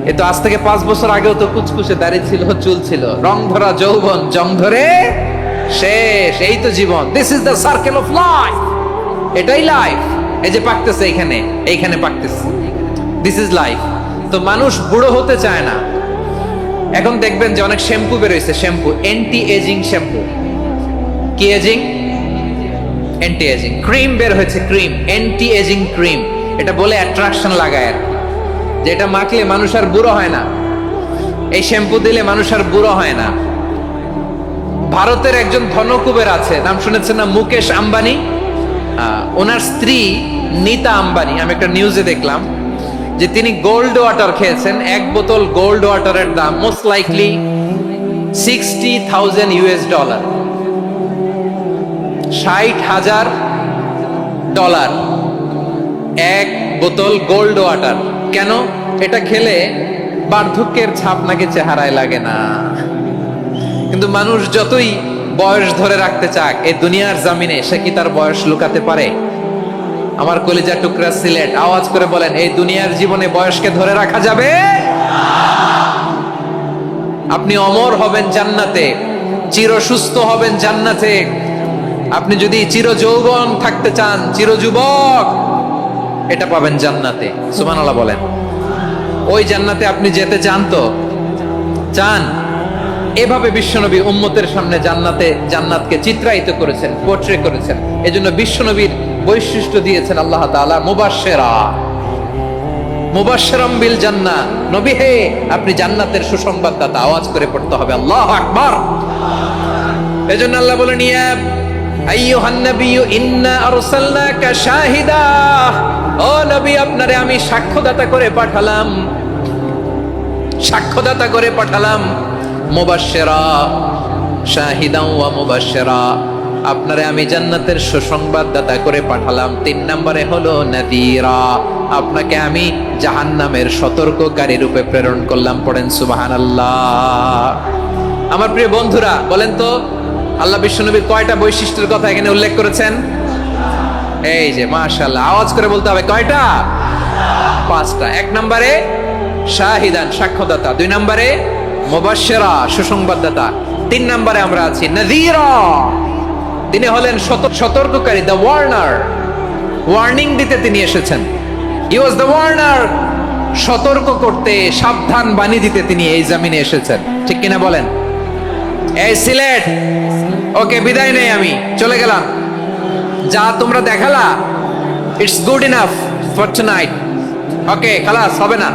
এ তো আজ থেকে 5 বছর আগেও তো কুচকুচে দাড়ি ছিল, চুল ছিল, রং ধরা যৌবন, জং ধরে শেষ। এই তো জীবন। This is the circle of life. এটাই লাইফ। এই যে পাকতেছে এইখানে, এইখানে পাকতেছে, দিস ইজ লাইফ। তো মানুষ বুড়ো হতে চায় না। এখন দেখবেন যে অনেক শ্যাম্পু বেরোইছে, শ্যাম্পু অ্যান্টি এজিং শ্যাম্পু। কি এজিং? Anti ageing. ক্রিম বের হয়েছে, ক্রিম, অ্যান্টি এজিং ক্রিম। এটা বলে অ্যাট্রাকশন লাগায় আর কি, যে এটা মাখলে মানুষ আর বুড়ো হয় না, এই শ্যাম্পু দিলে মানুষ আর বুড়ো হয় না। ভারতের একজন ধনকুবের আছে, নাম শুনেছেন না? মুকেশ আম্বানি। ওনার স্ত্রী নীতা আম্বানি, আমি একটা নিউজে দেখলাম যে তিনি গোল্ড ওয়াটার খেয়েছেন। 1 বোতল গোল্ড ওয়াটারের দাম মোস্ট লাইকলি $60,000, $60,000 1 বোতল গোল্ড ওয়াটার। কেন? এটা খেলে বার্ধক্যের ছাপ নাকি চেহারায় লাগে না। কিন্তু মানুষ যতই বয়স ধরে রাখতে চাক এই দুনিয়ার জামিনে, সে কি তার বয়স লুকাতে পারে? আমার কলিজা টুকরা সিলেট, আওয়াজ করে বলেন, এই দুনিয়ার জীবনে বয়সকে ধরে রাখা যাবে? আপনি অমর হবেন জান্নাতে, চির সুস্থ হবেন জান্নাতে। আপনি যদি চির যৌবন থাকতে চান, চির যুবক, এটা পাবেন জান্নাতে। সুবহানাল্লাহ বলেন। ওই জান্নাতে আপনি যেতে চান তো? চান? এভাবে বিশ্বনবী উম্মতের সামনে জান্নাতকে চিত্রায়িত করেছেন, পোর্ট্রে করেছেন। এজন্য বিশ্বনবীর বৈশিষ্ট্য দিয়েছেন আল্লাহ তাআলা মুবাশশিরাম বিল জান্নাহ। নবী হে, আপনি জান্নাতের সুসংবাদদাতা। আওয়াজ করে পড়তে হবে আল্লাহু আকবার। এজন্য আল্লাহ বলেন, ইয়া আইয়ুহান নাবিয়্যু ইন্না আরসালনাকা শাহিদা, ও নবী, আপনারে আমি সাক্ষ্যদাতা করে পাঠালাম, সাক্ষ্যদাতা করে পাঠালাম। মুবাশশিরা, শাহিদান ওয়া মুবাশশিরা, আপনারে আমি জান্নাতের সুসংবাদদাতা করে পাঠালাম। 3 নম্বরে হলো নাযীরা, আপনাকে আমি জাহান্নামের সতর্ককারী রূপে প্রেরণ করলাম। পড়েন সুবহানাল্লাহ। আমার প্রিয় বন্ধুরা, বলেন তো আল্লাহ বিশ্বনবীর কয়টা বৈশিষ্ট্যের কথা এখানে উল্লেখ করেছেন? এই যে মাশাআল্লাহ, আওয়াজ করে বলতে হবে, কয়টা? 5টা। 1 নম্বরে শাহিদান, সাক্ষ্যদাতা। 2 নম্বরে মুবাশশিরা, সুসংবাদদাতা। 3 নম্বরে আমরা আছি নাযীরা, তিনি হলেন সতর্ককারী, দ্য ওয়ার্নার। ওয়ার্নিং দিতে তিনি এসেছেন। হি ওয়াজ দ্য ওয়ার্নার, সতর্ক করতে, সাবধান বাণী দিতে তিনি এই জমিনে এসেছেন। ঠিক কিনা বলেন? এই সিলেট, ওকে, বিদায় নেই, আমি চলে গেলাম। যা তোমরা দেখালা, it's good enough for tonight. Okay, খালাস, হবে না।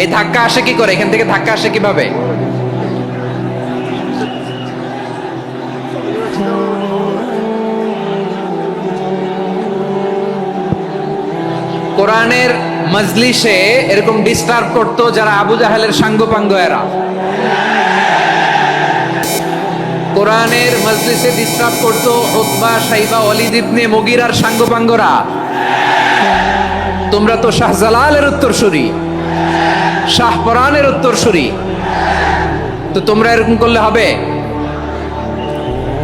এই ধাক্কা আসে কি করে? এখান থেকে ধাক্কা আসে কিভাবে? কোরআনের মজলিসে এরকম ডিস্টার্ব করতো যারা আবু জাহেলের সাঙ্গপাঙ্গ এরা। কোরআনের মজলিসে ডিস্টার্ব করতো উতবা, শাইবা, ওয়ালিদ ইবনে মুগীরার সাঙ্গপাঙ্গরা। তোমরা তো শাহজালালের উত্তরসূরি, শাহপরানের উত্তরসূরি, তো তোমরা এরকম করলে হবে?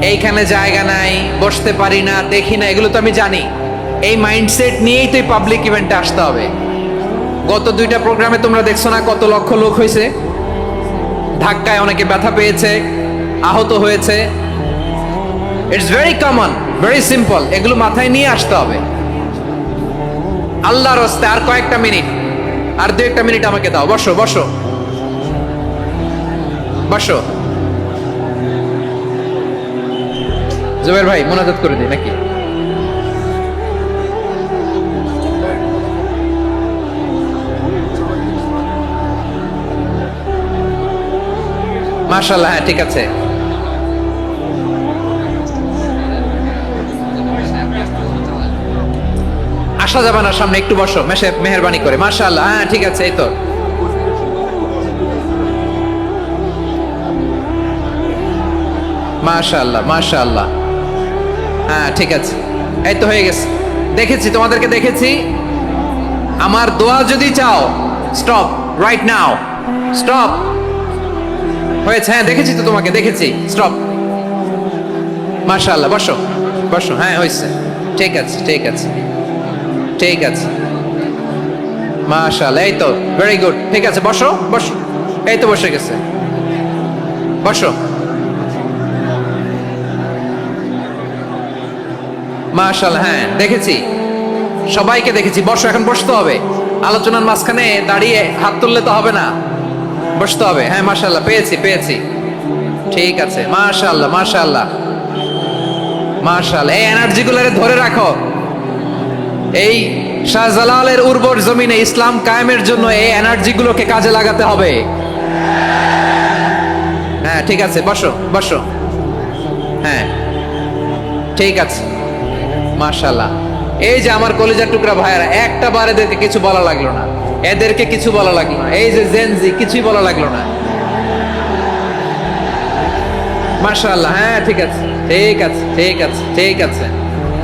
এইখানে জায়গা নাই, বসতে পারি না, দেখি না, এগুলো তো আমি জানি। এই মাইন্ডসেট নিয়েই তো পাবলিক ইভেন্টে আসতে হবে। গত 2টা প্রোগ্রামে তোমরা দেখছো না কত লক্ষ লোক হয়েছে? ধাক্কায় অনেকে ব্যথা পেয়েছে, আহত হয়েছে। It's very common, very simple. এগুলো মাথায় নিয়ে আসতে হবে। আল্লাহর রাস্তায় আর কয়েকটা মিনিট, আর 2-1 মিনিট আমাকে দাও। বসো বসো বসো। জুবাইর ভাই মোনাজাত করে দিই নাকি? মাশাআল্লাহ, হ্যাঁ ঠিক আছে। আসা যাবে না সামনে, একটু বসো মেহেরবানি করে। মাশাআল্লাহ, হ্যাঁ ঠিক আছে, এই তো। মাশাআল্লাহ মাশাআল্লাহ, হ্যাঁ ঠিক আছে, এই তো হয়ে গেছে। দেখেছি তোমাদেরকে, দেখেছি। আমার দোয়া যদি চাও, স্টপ রাইট নাও, স্টপ। হয়েছে, হ্যাঁ দেখেছি তো তোমাকে, দেখেছি, স্টপ। মাশাআল্লাহ, বসো বসো, হ্যাঁ হয়েছে, ঠিক আছে ঠিক আছে ঠিক আছে। মাশাআল্লাহ, এই তো, ভেরি গুড, ঠিক আছে, বসো বসো, এই তো বসে গেছে, বসো। মাশাআল্লাহ, হ্যাঁ দেখেছি, সবাইকে দেখেছি। বসো, এখন বসতে হবে। আলোচনার মাঝখানে দাঁড়িয়ে হাত তুললে তো হবে না, বসতে হবে। হ্যাঁ মাশাআল্লাহ, পেয়েছি পেয়েছি, ঠিক আছে। মাশাআল্লাহ মাশাআল্লাহ মাশাআল্লাহ, এই এনার্জি গুলারে ধরে রাখো। এই শাহজালালের উর্বর জমিনে ইসলাম কায়েমের জন্য এই এনার্জি গুলোকে কাজে লাগাতে হবে। হ্যাঁ ঠিক আছে, বসো বসো, হ্যাঁ ঠিক আছে। মাশাআল্লাহ, এই যে আমার কলিজার টুকরা ভাইয়েরা, একটা বার এদেরকে কিছু বলা লাগলো না, এদেরকে কিছু বলা লাগলো না। এই যে জেনজি, কিছুই বলা লাগলো না। মাশাআল্লাহ, হ্যাঁ ঠিক আছে ঠিক আছে ঠিক আছে ঠিক আছে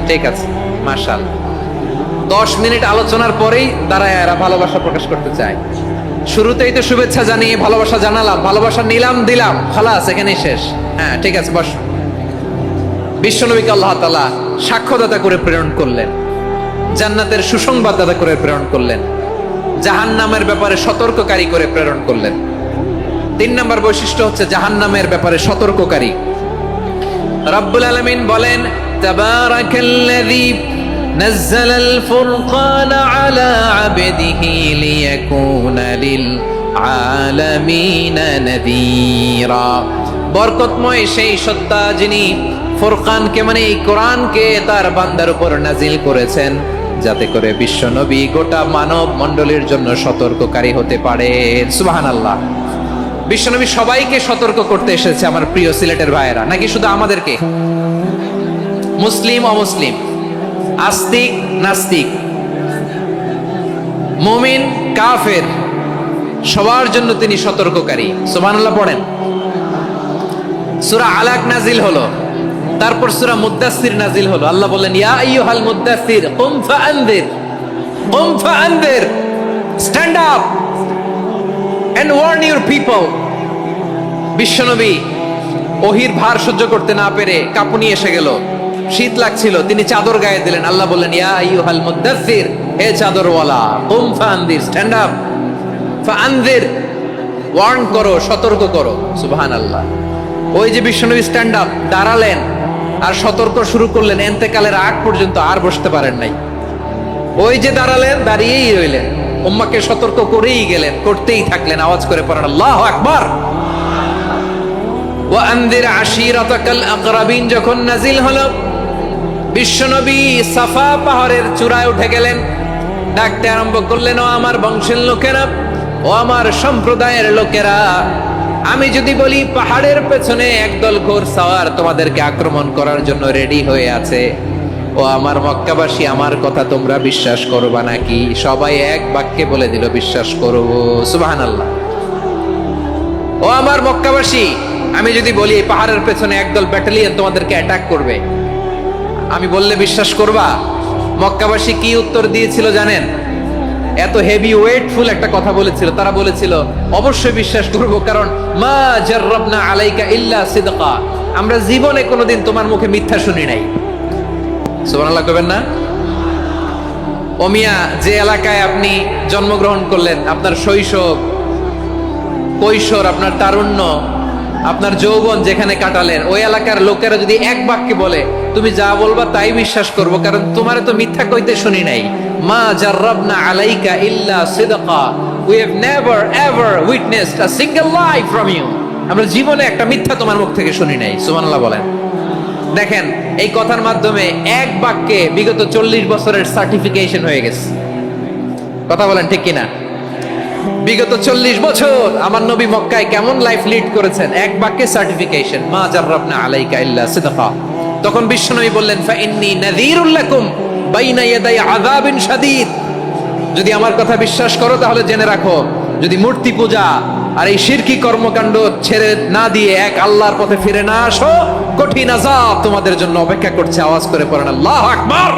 ঠিক আছে। মাশাআল্লাহ, 10 মিনিট আলোচনার পরেই দাঁড়ায় এরা ভালোবাসা প্রকাশ করতে চায়। শুরুতেই তো শুভেচ্ছা জানিয়ে ভালোবাসা জানালাম, ভালোবাসা নিলাম দিলাম, খালাস এখানেই শেষ। হ্যাঁ ঠিক আছে, বস। বিশ্বনবীকে আল্লাহ তাআলা সাক্ষ্যদাতা করে প্রেরণ করলেন, জান্নাতের সুসংবাদদাতা করে প্রেরণ করলেন, জাহান্নামের ব্যাপারে সতর্ককারী করে প্রেরণ করলেন। 3 নম্বর বৈশিষ্ট্য হচ্ছে জাহান্নামের ব্যাপারে সতর্ককারী। রব্বুল আলামিন বলেন, তাবারাকাল্লাযী নাযালাল ফুরকানা আলা আবদিহি লিয়াকুনা লিল আলামিনা নাযীরা। বরকতময় সেই সত্তা যিনি ফুরকানকে, মানে এই কোরআনকে তার বান্দার উপর নাজিল করেছেন, যাতে করে বিশ্ব নবী গোটা মানব মণ্ডলীর জন্য সতর্ককারী হতে পারেন। সুবহানাল্লাহ। বিশ্বনবী সবাইকে সতর্ক করতে এসেছে, আমার প্রিয় সিলেটের ভাইয়েরা, নাকি শুধু আমাদেরকে? মুসলিম অমুসলিম, আস্তিক নাস্তিক, মুমিন কাফের, সবার জন্য তিনি সতর্ককারী। সুবহানাল্লাহ পড়েন। সূরা আলাক নাজিল হলো, তারপর সূরা মুদ্দাসসির নাজিল হলো। আল্লাহ বলেন, ইয়া আইয়ুহাল মুদ্দাসসির কুম ফাআনদির, কুম ফাআনদির, stand up and warn your people. বিশ্বনবী ওহির ভার সহ্য করতে না পেরে কাঁপুনি এসে গেল, শীত লাগছিল, তিনি চাদর গায়ে দিলেন। আল্লাহ বললেন, ইয়া আইয়ুহাল মুদ্দাসসির, হে চাদরওয়ালা, কুম ফাআনদির, স্ট্যান্ড আপ, ফাআনদির, ওয়ার্ন করো, সতর্ক করো। সুবহানাল্লাহ। ওই যে বিশ্বনবী স্ট্যান্ড আপ, দাঁড়ালেন আর সতর্ক শুরু করলেন, এন্তেকালের আগ পর্যন্ত আর বসতে পারেন নাই। ওই যে দাঁড়ালেন, দাঁড়িয়েই রইলেন, উম্মাকে সতর্ক করেই গেলেন, করতেই থাকলেন। আওয়াজ করে পড়েন আল্লাহু আকবার। ওয়া আনদির আশিরাতাকাল আকরাবিন যখন নাজিল হলো, বিশ্বনবী সাফা পাহাড়ের চূড়ায় উঠে গেলেন, ডাকতে আরম্ভ করলেন, ও আমার বংশের লোকেরা, ও আমার সম্প্রদায়ের লোকেরা, আমি যদি বলি পাহাড়ের পেছনে একদল ঘোড়সাওয়ার তোমাদেরকে আক্রমণ করার জন্য রেডি হয়ে আছে, ও আমার মক্কাবাসী, আমার কথা তোমরা বিশ্বাস করবা নাকি? সবাই এক বাক্যে বলে দিল, বিশ্বাস করব। সুবহানাল্লাহ। ও আমার মক্কাবাসী, আমি যদি বলি এই পাহাড়ের পেছনে একদল ব্যাটালিয়ন তোমাদেরকে অ্যাটাক করবে, আমি বললে বিশ্বাস করবা? মক্কাবাসী কি উত্তর দিয়েছিল জানেন? এত হেভি ওয়েটফুল একটা কথা বলেছিল। তারা বলেছিল, অবশ্যই বিশ্বাস করব, কারণ মা জাররাবনা আলাইকা ইল্লা সিদকা, আমরা জীবনে কোনোদিন তোমার মুখে মিথ্যা শুনি নাই। সুবহানাল্লাহ কইবেন না? ও মিয়া, যে এলাকায় আপনি জন্মগ্রহণ করলেন, আপনার শৈশব, কৈশোর, আপনার তারুণ্য, আপনার যৌবন যেখানে কাটালেন, ওই এলাকার লোকেরা যদি এক বাক্যে বলে, তুমি যা বলবা তাই বিশ্বাস করব, কারণ তোমারে তো মিথ্যা কইতে শুনি নাই। মা জাররাবনা আলাইকা ইল্লা সিদকা, we have never ever witnessed a single lie from you, আমরা জীবনে একটা মিথ্যা তোমার মুখ থেকে শুনি নাই। সুবহানাল্লাহ বলেন। দেখেন, এই কথার মাধ্যমে এক বাক্যে বিগত 40 বছরের সার্টিফিকেশন হয়ে গেছে। কথা বলেন ঠিক কিনা? বিগত 40 বছর আমার নবী মক্কায় কেমন লাইফ লিড করেছেন, এক বাক্যে সার্টিফিকেশন, মা জাররাবনা আলাইকা ইল্লা সিদকা। তখন বিশ্বনবী বললেন, ফা ইন্নী নাযীরুল লাকুম বাইনা ইয়াদাই আযাবিন শাদীদ। যদি আমার কথা বিশ্বাস করো তাহলে জেনে রাখো, যদি মূর্তি পূজা আর এই শিরকি কর্মকাণ্ড ছেড়ে না দিয়ে এক আল্লাহর পথে ফিরে না আসো, কঠিন আযাব তোমাদের জন্য অপেক্ষা করছে। আওয়াজ করে পড়েন আল্লাহু আকবার।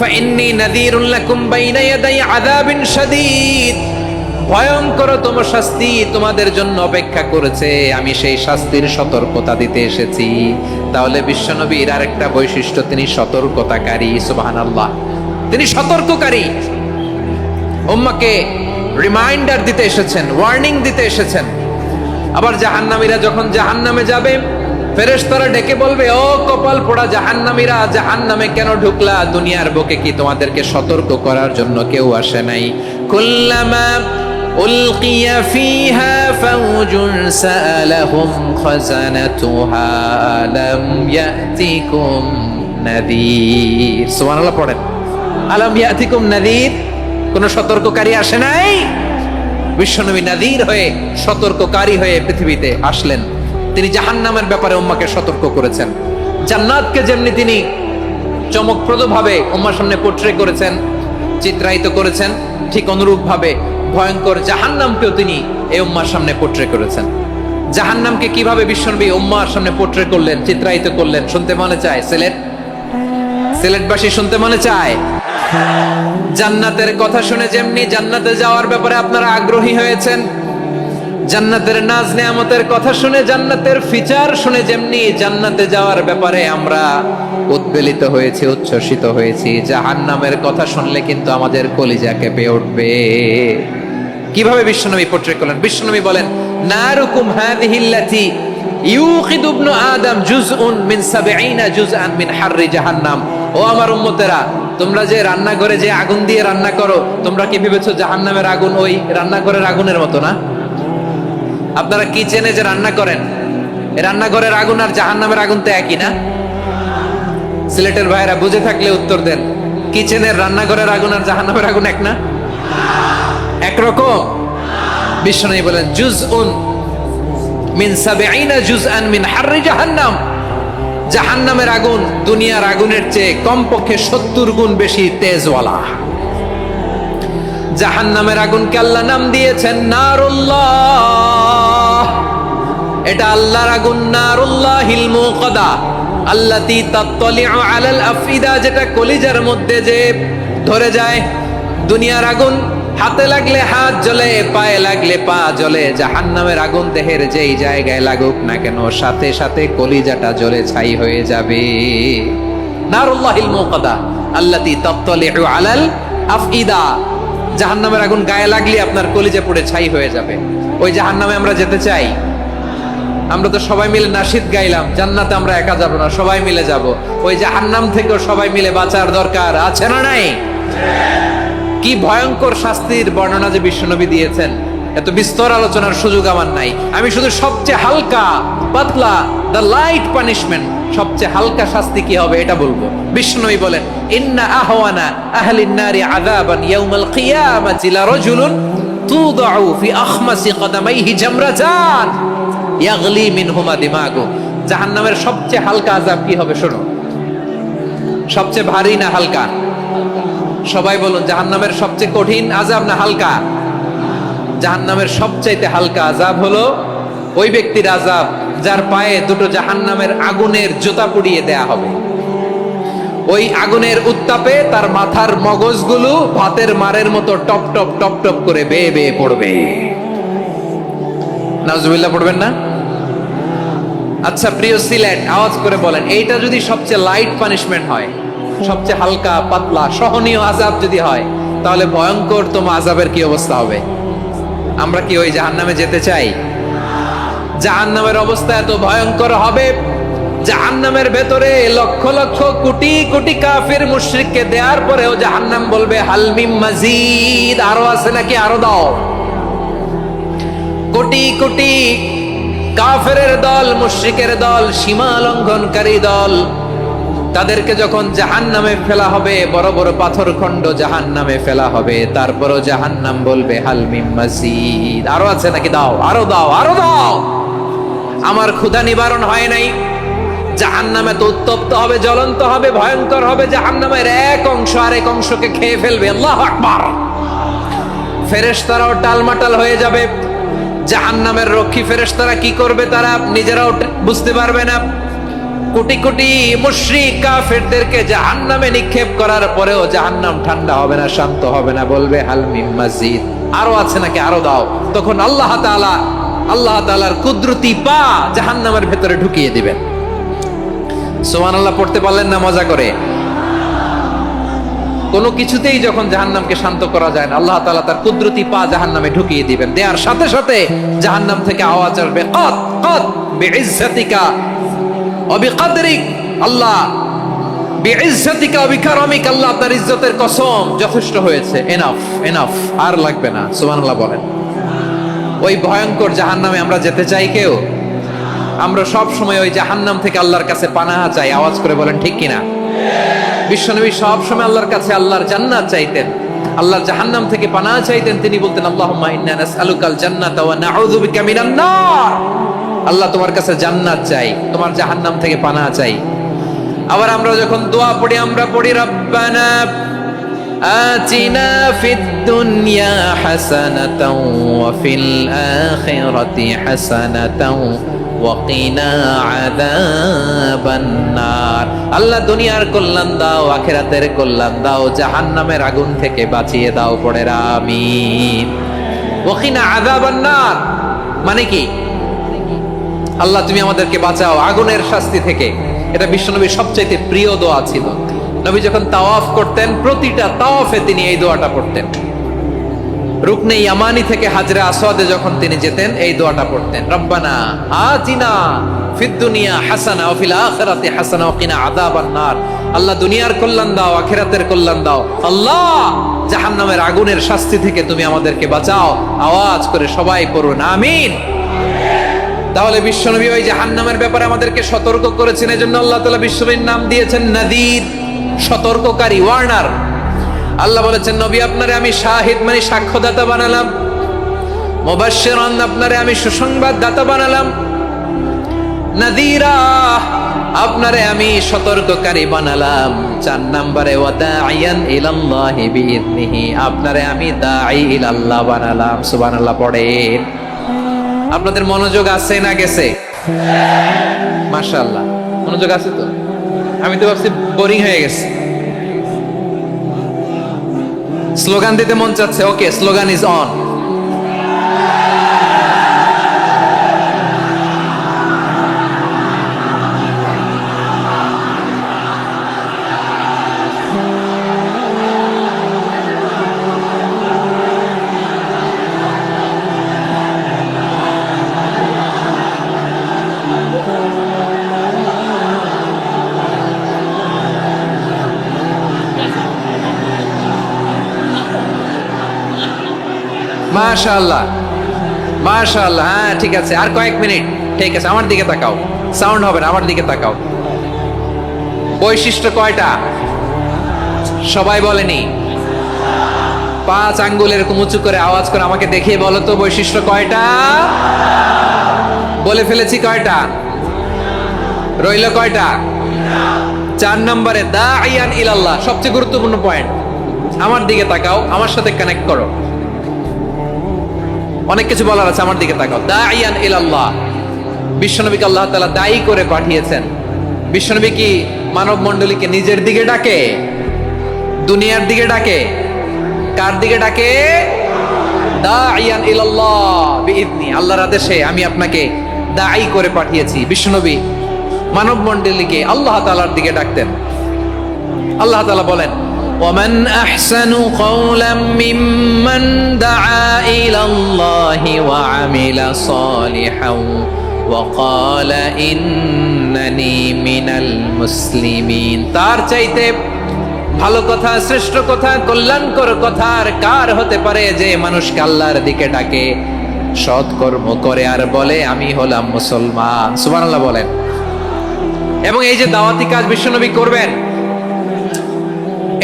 ফাইন্নী নাযীরুল লাকুম বাইনা ইয়াদাই আযাবিন শাদীদ। ভয়ঙ্করতম শাস্তি তোমাদের জন্য অপেক্ষা করেছে, আমি সেই শাস্তির সতর্কতা দিতে এসেছি। তাহলে বিশ্বনবীর আরেকটা বৈশিষ্ট্য, তিনি সতর্কতাকারী। সুবহানাল্লাহ, তিনি সতর্ককারী। উম্মাহকে রিমাইন্ডার দিতে এসেছেন, ওয়ার্নিং দিতে এসেছেন। আবার জাহান্নামীরা যখন জাহান্নামে যাবে, ফেরেশতারা ডেকে বলবে, ও কপাল পোড়া জাহান্নামীরা, জাহান্নামে কেন ঢুকলা? দুনিয়ার বুকে কি তোমাদেরকে সতর্ক করার জন্য কেউ আসে নাই? কুল্লামা উলকিয়া ফিহা ফাওজুন সাআলাহুম খাযানাতুহা আলাম ইয়াতিকুম নাযীর। সুবহানাল্লাহ পড়েন, আলাম ইয়াতিকুম নাযীর, কোন সতর্ককারী আসে নাই? বিশ্বনবী নাযীর হয়ে, সতর্ককারী হয়ে পৃথিবীতে আসলেন। তিনি জাহান্নামের ব্যাপারে উম্মাহকে সতর্ক করেছেন। জান্নাতকে যেমনি তিনি চমকপ্রদভাবে উম্মার সামনে পোট্রে করেছেন, চিত্রায়িত করেছেন, ঠিক অনুরূপ ভাবে ভয়ঙ্কর জাহান্নামকেও তিনি এই উম্মার সামনে পোট্রে করেছেন। জাহান্নামকে কিভাবে বিশ্বনবী উম্মার সামনে পোট্রে করলেন, চিত্রায়িত করলেন, শুনতে মনে চায়? সিলেটবাসী শুনতে মনে চায়? জান্নাতের কথা শুনে যেমনি জান্নাতে যাওয়ার ব্যাপারে আপনারা আগ্রহী হয়েছেন, জান্নাতের নাজ নেয়ামতের কথা শুনে, জান্নাতের ফিচার শুনে যেমনি জান্নাতে যাওয়ার ব্যাপারে আমরা উদ্বেলিত হয়েছি, উচ্ছ্বসিত হয়েছি, জাহান্নামের কথা শুনলে কিন্তু আমাদের কলিজা কেঁপে উঠবে। কিভাবে বিশ্বনবী পোট্রেট করলেন? বিশ্বনবী বলেন, নারুকুম হাযিহিল্লাতী ইউকিদু ইবনু আদম জুজউন মিন ৭০ জুজআন মিন হাররি জাহান্নাম। ও আমার উম্মতেরা, তোমরা যে রান্নাঘরে যে আগুন দিয়ে রান্না করো, তোমরা কি ভেবেছো জাহান্নামের আগুন ওই রান্নাঘরের আগুনের মতো না? আপনারা কিচেনে যে রান্না করেন, এই রান্নাঘরের আগুন আর জাহান্নামের আগুন তো একই না? সিলেটের ভাইরা বুঝে থাকলে উত্তর দেন, কিচেনের রান্নাঘরের আগুন আর জাহান্নামের আগুন এক না? একরকম? বিশ্বনবী বলেন, জুজউন মিন ৭০ জুজআন মিন হাররি জাহান্নাম। জাহান্নামের আগুন দুনিয়ার আগুনের চেয়ে কমপক্ষে ৭০ গুণ বেশি তেজওয়ালা। জাহান্নামের আগুনকে আল্লাহ নাম দিয়েছেন নারুল্লাহ। এটা আল্লাহর আগুন, নারুল্লাহিল মুকাদা আল্লাতী তাত্তালিউ আলাল আফইদা, যেটা কলিজার মধ্যে যে ধরে যায়। দুনিয়ার আগুন হাতে লাগলে হাত জ্বলে, পায়ে লাগলে পা জ্বলে। জাহান্নামের আগুন দেহের যেই জায়গায় লাগুক না কেন, সাথে সাথে কলিজাটা জ্বলে ছাই হয়ে যাবে। নারুল্লাহিল মুকাদা আল্লাতী তাত্তালিউ আলাল আফইদা। জাহান্নামের আগুন গায়ে লাগলে আপনার কলিজা পুড়ে ছাই হয়ে যাবে। ওই জাহান্নামে আমরা যেতে চাই? আমরা তো সবাই মিলে নাশিদ গাইলাম, জান্নাতে আমরা একা যাব না, সবাই মিলে যাব। ওই জাহান্নাম থেকেও সবাই মিলে বাঁচার দরকার আছে না নাই? কি ভয়ঙ্কর শাস্তির বর্ণনা যে বিশ্বনবী দিয়েছেন, এত বিস্তর আলোচনার সুযোগ আমার নাই। আমি শুধু সবচেয়ে হালকা পাতলা, দ্য লাইট পানিশমেন্ট, সবচেয়ে হালকা শাস্তি কি হবে এটা বলবো। বিশ্বনবী বলেন, ইন্না আহওয়ানা আহলিন নারি আযাবান ইয়াউমাল কিয়ামাতি লারাজুলুন তুদাউ ফি আখমাসি কদামাইহি জামরাতান ইয়াগলি মিনহুমা দিমাগু। জাহান্নামের সবচেয়ে হালকা আযাব কি হবে শোনো। সবচেয়ে ভারী না হালকা? সবাই বলুন, জাহান্নামের সবচেয়ে কঠিন আযাব না হালকা? জাহান্নামের সবচাইতে হালকা আযাব হলো ওই ব্যক্তির আযাব যার পায়ে দুটো জাহান্নামের আগুনের জুতা পুড়িয়ে দেয়া হবে। ওই আগুনের উত্তাপে তার মাথার মগজগুলো ভাতের মারের মতো টপ টপ টপ টপ করে বেয়ে বেয়ে পড়বে। নাউজুবিল্লাহ পড়বেন না? আচ্ছা প্রিয় সিলেট, আওয়াজ করে বলেন, এইটা যদি সবচেয়ে লাইট পানিশমেন্ট হয়, সবচেয়ে হালকা পাতলা সহনীয় আযাব যদি হয়, তাহলে ভয়ঙ্করতম আযাবের কি অবস্থা হবে? আমরা কি ওই জাহান্নামে যেতে চাই? জাহান্নামের অবস্থা এত ভয়ঙ্কর হবে, জাহান্নামের ভেতরে লক্ষ লক্ষ কোটি কোটি কাফির মুশরিককে দেওয়ার পরেও জাহান্নাম বলবে, হাল মিন মাজিদ, আরো আছে নাকি, আরো দাও। কোটি কোটি কাফেরের দল, মুশরিকের দল, সীমা লঙ্ঘনকারী দল, তাদেরকে যখন জাহান্নামে ফেলা হবে, বড় বড় পাথর খণ্ড জাহান্নামে ফেলা হবে, তারপরও জাহান্নাম বলবে হাল মিন মাজিদ, আরো আছে নাকি, দাও, আরো দাও, আরো দাও। আমার ক্ষুধা নিবারণ হয় নাই। জাহান্নামে তো উত্তপ্ত হবে, জ্বলন্ত হবে, ভয়ঙ্কর হবে। জাহান্নামের এক অংশ আরেক অংশকে খেয়ে ফেলবে। আল্লাহু আকবার। ফেরেশতারাও টালমাটাল হয়ে যাবে। জাহান্নামের রক্ষী ফেরেশতারা কি করবে তারা নিজেরাও বুঝতে পারবে না। কোটি কোটি মুশরিক কাফেরদেরকে জাহান্নামে নিক্ষেপ করার পরেও জাহান্নাম ঠান্ডা হবে না, শান্ত হবে না, বলবে হাল মিন মাজিদ, আরো আছে নাকি, আরো দাও। তখন আল্লাহ তাআলার কুদরতি পা জাহান্নামের ভেতরে ঢুকিয়ে দিবেন। সুবহানাল্লাহ পড়তে পারলেন না মজা করে? কোনো কিছুতেই যখন জাহান্নামকে শান্ত করা যায় না, আল্লাহ তাআলা তার কুদরতি পা জাহান্নামে ঢুকিয়ে দিবেন। দেওয়ার সাথে সাথে জাহান্নাম থেকে আওয়াজ আসবে, কাদ কাদ বিইজ্জাতিকা ওয়া বিকদরিক, আল্লাহ বিইজ্জাতিকা ওয়া বিকারামিকা, আল্লাহ তার ইজ্জতের কসম, যথেষ্ট হয়েছে, এনাফ এনাফ, আর লাগবে না। সুবহানাল্লাহ বলেন। ওই ভয়ঙ্কর জাহান্নামে আমরা যেতে চাই কেউ? আমরা সব সময় ওই জাহান্নাম থেকে আল্লাহর কাছে পানাহা চাই। আওয়াজ করে বলেন ঠিক কিনা? বিশ্বনবী সব সময় আল্লাহর কাছে আল্লাহর জান্নাত চাইতেন, আল্লাহর জাহান্নাম থেকে পানাহা চাইতেন। তিনি বলতেন আল্লাহুম্মা ইন্না নাসআলুকাল জান্নাতা ওয়া নাউযু বিকা মিনান নার। আল্লাহ তোমার কাছে জান্নাত চাই, তোমার জাহান্নাম থেকে পানাহা চাই। আবার আমরা যখন দোয়া পড়ি, আমরা পড়ি রব্বানা আতিনা ফিদ দুনিয়া হাসানাতাও ওয়া ফিল আখিরাতি হাসানাতাও ওয়া কিনা আযাবান নার। আল্লাহ দুনিয়ার কল্যাণ দাও, আখিরাতের কল্যাণ দাও, জাহান্নামের আগুন থেকে বাঁচিয়ে দাও। পড়ে আমিন। ওয়া কিনা আযাবান নার মানে কি? আল্লাহ তুমি আমাদেরকে বাঁচাও আগুনের শাস্তি থেকে। এটা বিশ্বনবীর সবচাইতে প্রিয় দোয়া ছিল। নবী যখন তাওয়াফ করতেন, প্রতিটা তাওয়াফে তিনি এই দোয়াটা পড়তেন। রুকনে ইয়ামানি থেকে হাজরে আসওয়াদে যখন তিনি যেতেন, এই দোয়াটা পড়তেন, রব্বানা আতিনা ফিদ দুনিয়া হাসানা ওয়া ফিল আখিরাতি হাসানা ওয়া কিনা আযাবান নার। আল্লাহ দুনিয়ার কল্যাণ দাও, আখিরাতের কল্যাণ দাও। আল্লাহ জাহান্নামের আগুনের শাস্তি থেকে তুমি আমাদেরকে বাঁচাও। আওয়াজ করে সবাই পড়ুন আমিন। তাহলে বিশ্বনবী ওই জাহান্নামের ব্যাপারে আমাদেরকে সতর্ক করেছেন। এজন্য আল্লাহ তাআলা বিশ্বনবীর নাম দিয়েছেন নাযীর, সতর্ককারী, ওয়ার্নার। আল্লাহ বলেছেন নবী আপনারে আমি শাহিদ মানে সাক্ষ্যদাতা বানালাম, মুবাশশিরান আপনারে আমি সুসংবাদ দাতা বানালাম, নাযীরা আপনারে আমি সতর্ককারী বানালাম। 4 নম্বরে ওয়া দাঈয়ান ইলাল্লাহি বিইذনিহি, আপনারে আমি দাঈ ইলাল্লাহ বানালাম। সুবহানাল্লাহ পড়েন। আপনাদের মনোযোগ আছে না গেছে? মাশাআল্লাহ মনোযোগ আছে তো। আমি তো ভাবছি বোরিং হয়ে গেছে। স্লোগান দিতে মন চাচ্ছে। ওকে, স্লোগান ইজ অন। মাশাআল্লাহ মাশাআল্লাহ। হ্যাঁ ঠিক আছে, আর কয়েক মিনিট। ঠিক আছে, আমার দিকে তাকাও, সাউন্ড হবে না, আমার দিকে তাকাও। বৈশিষ্ট্য কয়টা সবাই বলেনি? 5 আঙ্গুল এরকম উঁচু করে আওয়াজ করে আমাকে দেখিয়ে বলো তো বৈশিষ্ট্য কয়টা? বলে ফেলেছি কয়টা? রইল কয়টা? 4 নম্বরে দাঈয়ান ইলাল্লাহ, সবচেয়ে গুরুত্বপূর্ণ পয়েন্ট। আমার দিকে তাকাও, আমার সাথে কানেক্ট করো। অনেক কিছু বলার আছে, আমার দিকে তাকাও। দাঈয়ান ইলাল্লাহ, বিশ্বনবীকে আল্লাহ তাআলা দায়ী করে পাঠিয়েছেন। বিশ্বনবী কি মানব মণ্ডলীকে নিজের দিকে ডাকে? দুনিয়ার দিকে ডাকে? কার দিকে ডাকে? দাঈয়ান ইলাল্লাহ বিইذনি, আল্লাহর আদেশে আমি আপনাকে দায়ী করে পাঠিয়েছি। বিশ্বনবী মানব মণ্ডলীকে আল্লাহ তাআলার দিকে ডাকতেন। আল্লাহ তাআলা বলেন ومن أحسن قولا ممن دعا إلى الله وعمل صالحا وقال إنني من المسلمين। তার চাইতে ভালো কথা, শ্রেষ্ঠ কথা, কল্যাণকর কথা আর কার হতে পারে যে মানুষকে আল্লাহর দিকে ডাকে, সৎকর্ম করে আর বলে আমি হলাম মুসলমান। সুবহানাল্লাহ বলেন। এবং এই যে দাওয়াতি কাজ বিশ্বনবী করবেন,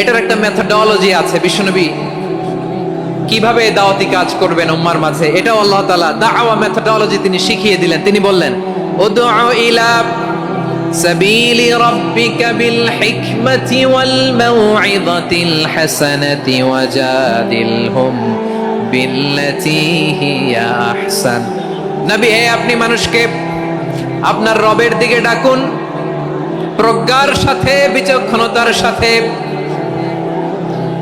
এটার একটা মেথডোলজি আছে। বিশ্বনবী কিভাবে দাওয়াতি কাজ করবেন উম্মার মাঝে, এটাও আল্লাহ তাআলা দাওয়া মেথডোলজি তিনি শিখিয়ে দিলেন। তিনি বললেন, উদউ ইলা সাবিলি রাব্বিকা বিল হিকমাতি ওয়াল মাউইযাতিল হাসানাতি ওয়াজাদিলহুম বিল্লাতী হিয়া আহসান। নবী, আপনি মানুষকে আপনার রবের দিকে ডাকুন প্রজ্ঞার সাথে, বিচক্ষণতার সাথে,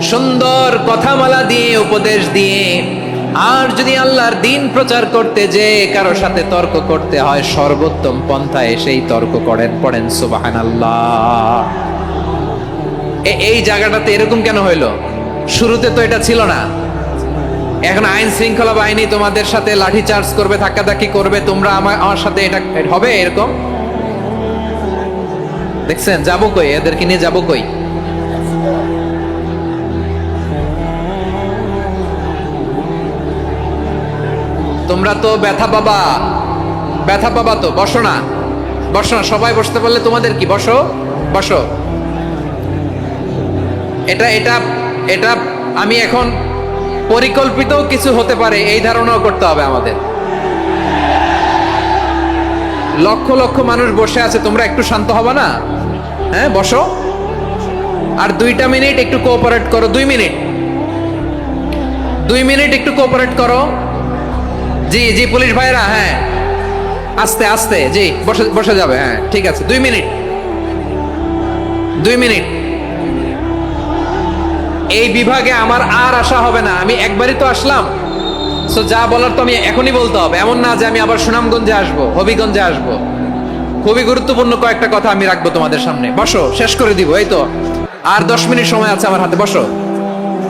সুন্দর কথামালা দিয়ে, উপদেশ দিয়ে। আর যদি আল্লাহর দিন প্রচার করতে যে কারো সাথে তর্ক করতে হয়, সর্বোত্তম পন্থায় সেই তর্ক করেন। পড়েন সুবহানাল্লাহ। এই জায়গাটাতে এরকম কেন হইলো? শুরুতে তো এটা ছিল না। এখন আইন শৃঙ্খলা বাহিনী তোমাদের সাথে লাঠি চার্জ করবে, ধাক্কাধাক্কি করবে, তোমরা আমার সাথে এটা হবে এরকম? দেখছেন, যাবো কই? এদেরকে নিয়ে যাবো কই? তোমরা তো ব্যথা পাবা, ব্যথা পাবা তো। বসো না, বসো না, সবাই বসতে পারলে তোমাদের কি? বসো, বসো। এটা এটা এটা আমি এখন পরিকল্পিত কিছু হতে পারে এই ধারণাও করতে হবে আমাদের। লক্ষ লক্ষ মানুষ বসে আছে, তোমরা একটু শান্ত হবে না? হ্যাঁ, বসো। আর 2টা মিনিট একটু কোঅপারেট করো। 2 মিনিট, 2 মিনিট একটু কোঅপারেট করো। জি জি, পুলিশ ভাইরা, হ্যাঁ, আস্তে আস্তে, জি, বসে বসে যাবে। হ্যাঁ, ঠিক আছে, 2 মিনিট, 2 মিনিট। এই বিভাগে আমার আর আসা হবে না। আমি একবারই তো আসলাম, সো যা বলার তো আমি এখনই বলতে হবে। এমন না যে আমি আবার সুনামগঞ্জে আসবো, হবিগঞ্জে আসবো। খুবই গুরুত্বপূর্ণ কয়েকটা কথা আমি রাখবো তোমাদের সামনে। বসো, শেষ করে দিব। এই তো আর 10 মিনিট সময় আছে আমার হাতে। বসো।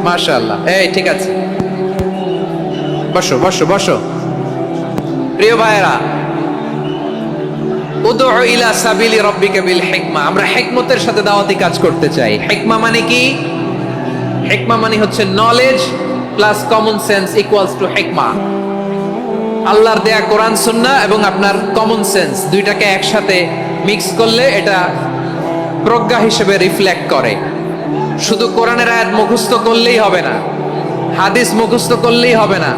মাশাআল্লাহ, এই ঠিক আছে, বসো বসো বসো। প্রিয় ভাইয়েরা, উদউ ইলা সাবিলি রাব্বিকা বিল হিকমা। আমরা হিকমতের সাথে দাওয়াতি কাজ করতে চাই। হিকমা মানে কি? হিকমা মানে হচ্ছে knowledge plus common sense equals to হিকমা। আল্লাহর দেয়া কোরআন সুন্নাহ এবং আপনার কমন সেন্স, দুইটাকে একসাথে মিক্স করলে এটা প্রজ্ঞা হিসেবে রিফ্লেক্ট করে। শুধু কোরআনের আয়াত মুখস্থ করলেই হবে না, হাদিস মুখস্থ করলেই হবে না,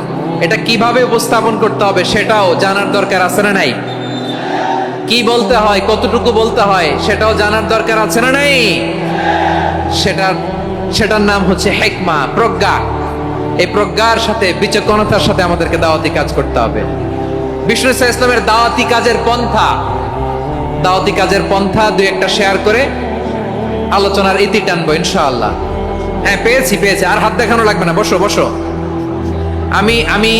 এটা কিভাবে উপস্থাপন করতে হবে সেটাও জানার দরকার আছে না নাই? কি বলতে হয়, কতটুকু বলতে হয় সেটাও জানার দরকার আছে না নাই? সেটার নাম হচ্ছে হিকমা, প্রজ্ঞা। এই প্রজ্ঞার সাথে, বিচক্ষণতার সাথে আমাদেরকে দাওয়াতি কাজ করতে হবে। বিষ্ণু ইসলামের দাওয়াতি কাজের পন্থা, দাওয়াতি কাজের পন্থা 2-1টা শেয়ার করে আলোচনার ইতি টানবো ইনশাআল্লাহ। হ্যাঁ, পেয়েছি পেয়েছি, আর হাত দেখানো লাগবে না। বসো বসো। আমি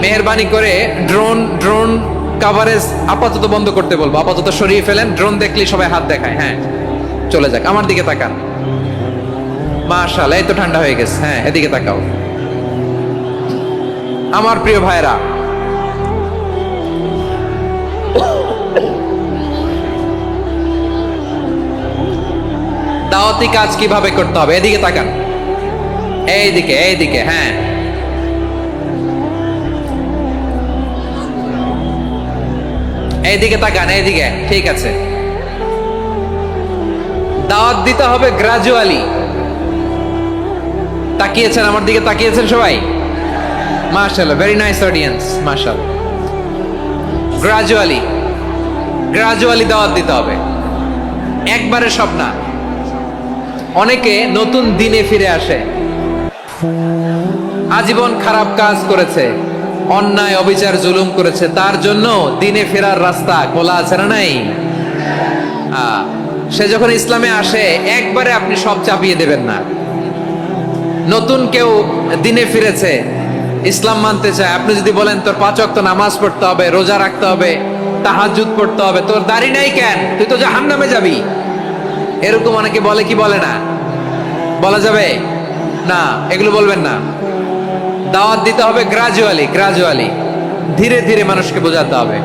মেহেরবানি করে ড্রোন কাভারেজ আপাতত বন্ধ করতে বলবো। আপাতত সরিয়ে ফেলেন। ড্রোন দেখলেই সবাই হাত দেখায়। হ্যাঁ, চলে যাক। আমার দিকে তাকান। মাশাআল্লাহ, এই তো ঠান্ডা হয়ে গেছে। হ্যাঁ, এদিকে তাকাও। আমার প্রিয় ভাইরা, দাওয়াতি কাজ কিভাবে করতে হবে এদিকে তাকান। এইদিকে, এইদিকে, হ্যাঁ, এইদিকে তাকান, এইদিকে, ঠিক আছে। দাওয়াত দিতে হবে গ্রাজুয়ালি। তাকিয়েছেন আমার দিকে? তাকিয়েছেন সবাই? মাশাআল্লাহ, ভেরি নাইস অডিয়েন্স, মাশাআল্লাহ। গ্রাজুয়ালি দাওয়াত দিতে হবে, একবারে সব না। অনেকে নতুন দিনে ফিরে আসে, আজীবন খারাপ কাজ করেছে, অন্যায় অবিচার জুলুম করেছে, তার জন্য দিনে ফেরার রাস্তা খোলা আছে না নাই? সে যখন ইসলামে আসে একবারে আপনি সব চাপিয়ে দেবেন না। নতুন কেউ দিনে ফিরেছে, ইসলাম মানতে চায়, আপনি যদি বলেন তোর 5 ওয়াক্ত নামাজ পড়তে হবে, রোজা রাখতে হবে, তাহাজ্জুদ পড়তে হবে, তোর দাড়ি নাই কেন, তুই তো জাহান্নামে যাবি, এরকম অনেকে বলে কি বলে না? বলা যাবে না, এগুলো বলবেন না। দাওয়াত দিতে হবে গ্রাজুয়ালি, ধীরে ধীরে মানুষকে বোঝাতে হবে।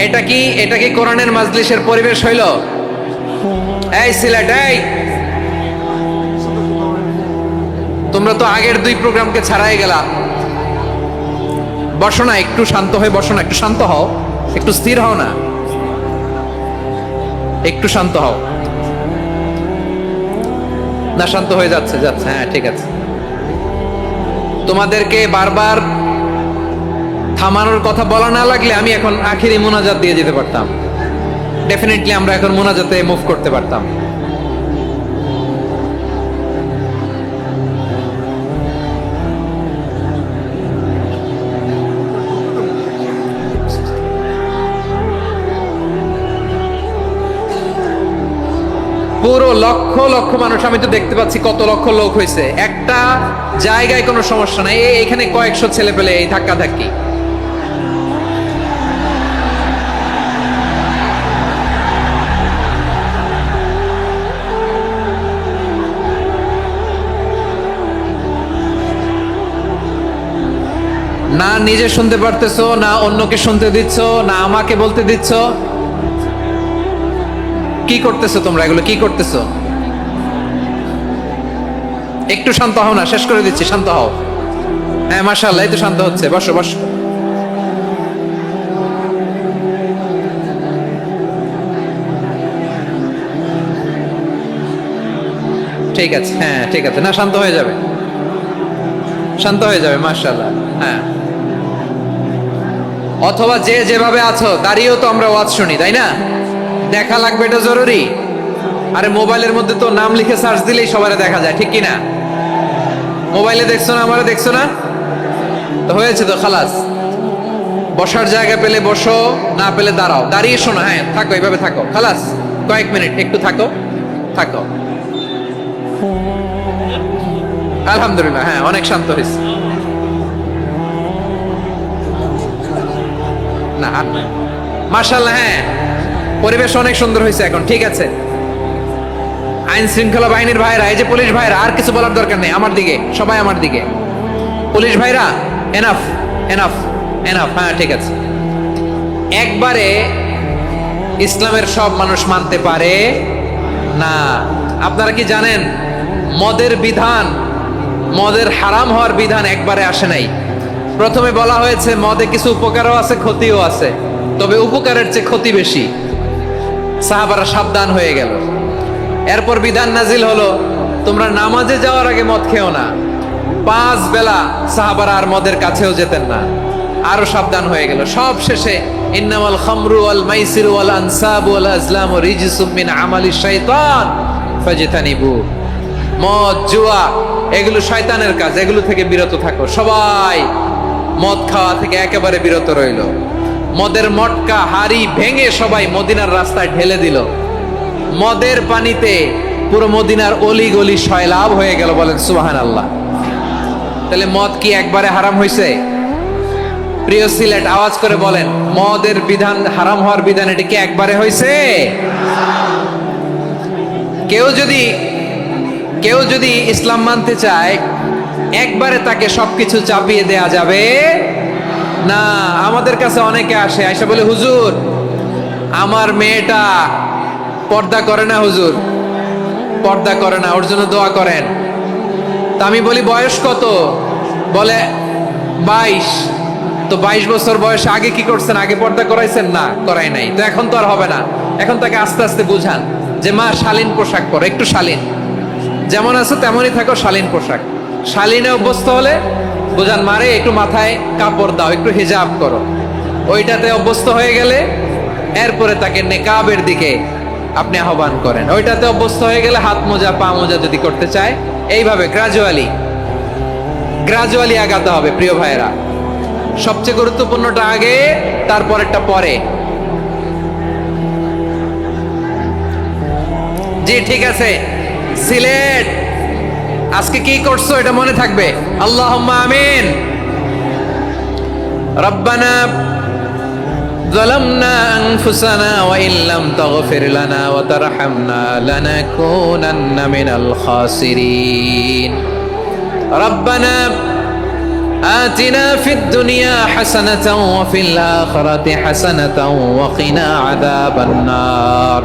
এটা কি কোরআনের মাজলিসের পরিবেশ হইল? এই সিলেট, এই তোমরা তো আগের 2 প্রোগ্রামকে ছাড়াই গেলা। বসো না, একটু শান্ত হয়ে বসো না, একটু শান্ত হও, একটু স্থির হও না। একটু শান্ত হও। না, শান্ত হয়ে যাচ্ছে যাচ্ছে, হ্যাঁ ঠিক আছে। তোমাদেরকে বারবার থামানোর কথা বলা না লাগলে আমি এখন আখিরি মুনাজাত দিয়ে যেতে পারতাম। ডেফিনেটলি আমরা এখন মুনাজাতে মুভ করতে পারতাম। পুরো লক্ষ লক্ষ মানুষ, আমি তো দেখতে পাচ্ছি কত লক্ষ লোক হয়েছে একটা জায়গায়, কোনো সমস্যা নাই। এখানে কয়েকশো ছেলে পেলে এই ধাক্কা ধাক্কি। না নিজে শুনতে পারতেছো, না অন্যকে শুনতে দিচ্ছ, না আমাকে বলতে দিচ্ছ। কি করতেছো তোমরা? এগুলো কি করতেছো? একটু শান্ত হও না, শেষ করে দিচ্ছি, শান্ত হও। হ্যাঁ মাশাআল্লাহ, এই তো শান্ত হচ্ছে। বসো বসো। ঠিক আছে, হ্যাঁ ঠিক আছে। না, শান্ত হয়ে যাবে, শান্ত হয়ে যাবে, মাশাআল্লাহ। হ্যাঁ, অথবা যে যেভাবে আছো দাঁড়িয়েও তো আমরা ওয়াজ শুনি, তাই না? দেখা লাগবে, এটা জরুরি। আরে মোবাইলের মধ্যে তো নাম লিখে সার্চ দিলেই সবারে দেখা যায়, ঠিক কি না? মোবাইলে দেখছো না, আমারে দেখছো না, তো হয়েছে তো, খালাস। বসার জায়গা পেলে বসো, না পেলে দাঁড়াও, দাঁড়িয়ে শোনো। হ্যাঁ থাকো, এইভাবে থাকো, খালাস। কয়েক মিনিট একটু থাকো, থাকো। আলহামদুলিল্লাহ, হ্যাঁ অনেক শান্ত হয়েছে। না মাশাআল্লাহ, হ্যাঁ পরিবেশ অনেক সুন্দর হয়েছে এখন, ঠিক আছে। আইন শৃঙ্খলা বাহিনীর ভাইরা, এই যে পুলিশ ভাইরা, আর কিছু বলার দরকার নেই। আমার দিকে সবাই, আমার দিকে। পুলিশ ভাইরা, এনাফ এনাফ এনাফ। হ্যাঁ ঠিক আছে। একবারে ইসলামের সব মানুষ মানতে পারে না। আপনারা কি জানেন মদের বিধান, মদের হারাম হওয়ার বিধান একবারে আসে নাই। প্রথমে বলা হয়েছে মদে কিছু উপকারও আছে, ক্ষতিও আছে, তবে উপকারের চেয়ে ক্ষতি বেশি। সাহাবারা সাবধান হয়ে গেল। এরপর বিধান নাজিল হলো, তোমরা নামাজে যাওয়ার আগে মদ খেও না। 5 বেলা সাহাবারা আর মদের কাছেও যেতেন না, আরো সাবধান হয়ে গেল। সব শেষে ইন্নামাল খামরু ওয়াল মাইসিরু ওয়াল আনসাবু ওয়াল আজলামু রিজসুম মিন আমালিশ শাইতান ফাজতানিবু। মদ, জুয়া এগুলো শয়তানের কাজ, এগুলো থেকে বিরত থাকো। সবাই মদ খাওয়া থেকে একেবারে বিরত রইল। মদের মটকা হাড়ি ভেঙে সবাই মদিনার রাস্তায় ঢেলে দিল। মদের পানিতে পুরো মদিনার অলি গলি সয়লাভ হয়ে গেল। বলেন সুবহানাল্লাহ। তাহলে মদ কি একবারে হারাম হয়েছে? প্রিয় সিলেট, আওয়াজ করে বলেন, মদের বিধান, হারাম হওয়ার বিধান এটা কি একবারে হয়েছে? কেউ যদি ইসলাম মানতে চায়, একবারে তাকে সবকিছু চাপিয়ে দেয়া যাবে না। আমাদের কাছে অনেকে আসে, আয়সা বলে, হুজুর আমার মেয়েটা পর্দা করে না, হুজুর পর্দা করে না, ওর জন্য দোয়া করেন। তা আমি বলি বয়স কত? বলে 22। তো 22 বছর বয়সে আগে কি করছেন? আগে পর্দা করাইছেন? না, করাই নাই। তো এখন তো আর হবে না। এখন তাকে আস্তে আস্তে বুঝান যে মা শালীন পোশাক পরো, একটু শালীন, যেমন আছো তেমনই থাকো, শালীন পোশাক। শালীনে অভ্যস্ত হলে বুঝান, মারে একটু মাথায় কাপড় দাও, একটু হিজাব করো। ওইটাতে অভ্যস্ত হয়ে গেলে এরপরে তাকে নেকাবের দিকে আপনি আহ্বান করেন। ওইটাতে অভ্যস্ত হয়ে গেলে হাত মোজা, পা মোজা যদি করতে চায়, এইভাবে গ্রাজুয়ালি আগাতে হবে। প্রিয় ভাইয়েরা, সবচেয়ে গুরুত্বপূর্ণটা আগে, তারপরেরটা পরে। জি ঠিক আছে। সিলেট আজকে কি করছো এটা মনে থাকবে। আল্লাহুম্মা আমিন। রব্বানা ظلمنا أنفسنا وإن لم تغفر لنا وترحمنا لنكونن من الخاسرين. ربنا آتنا في الدنيا حسنة وفي الآخرة حسنة وقنا عذاب النار.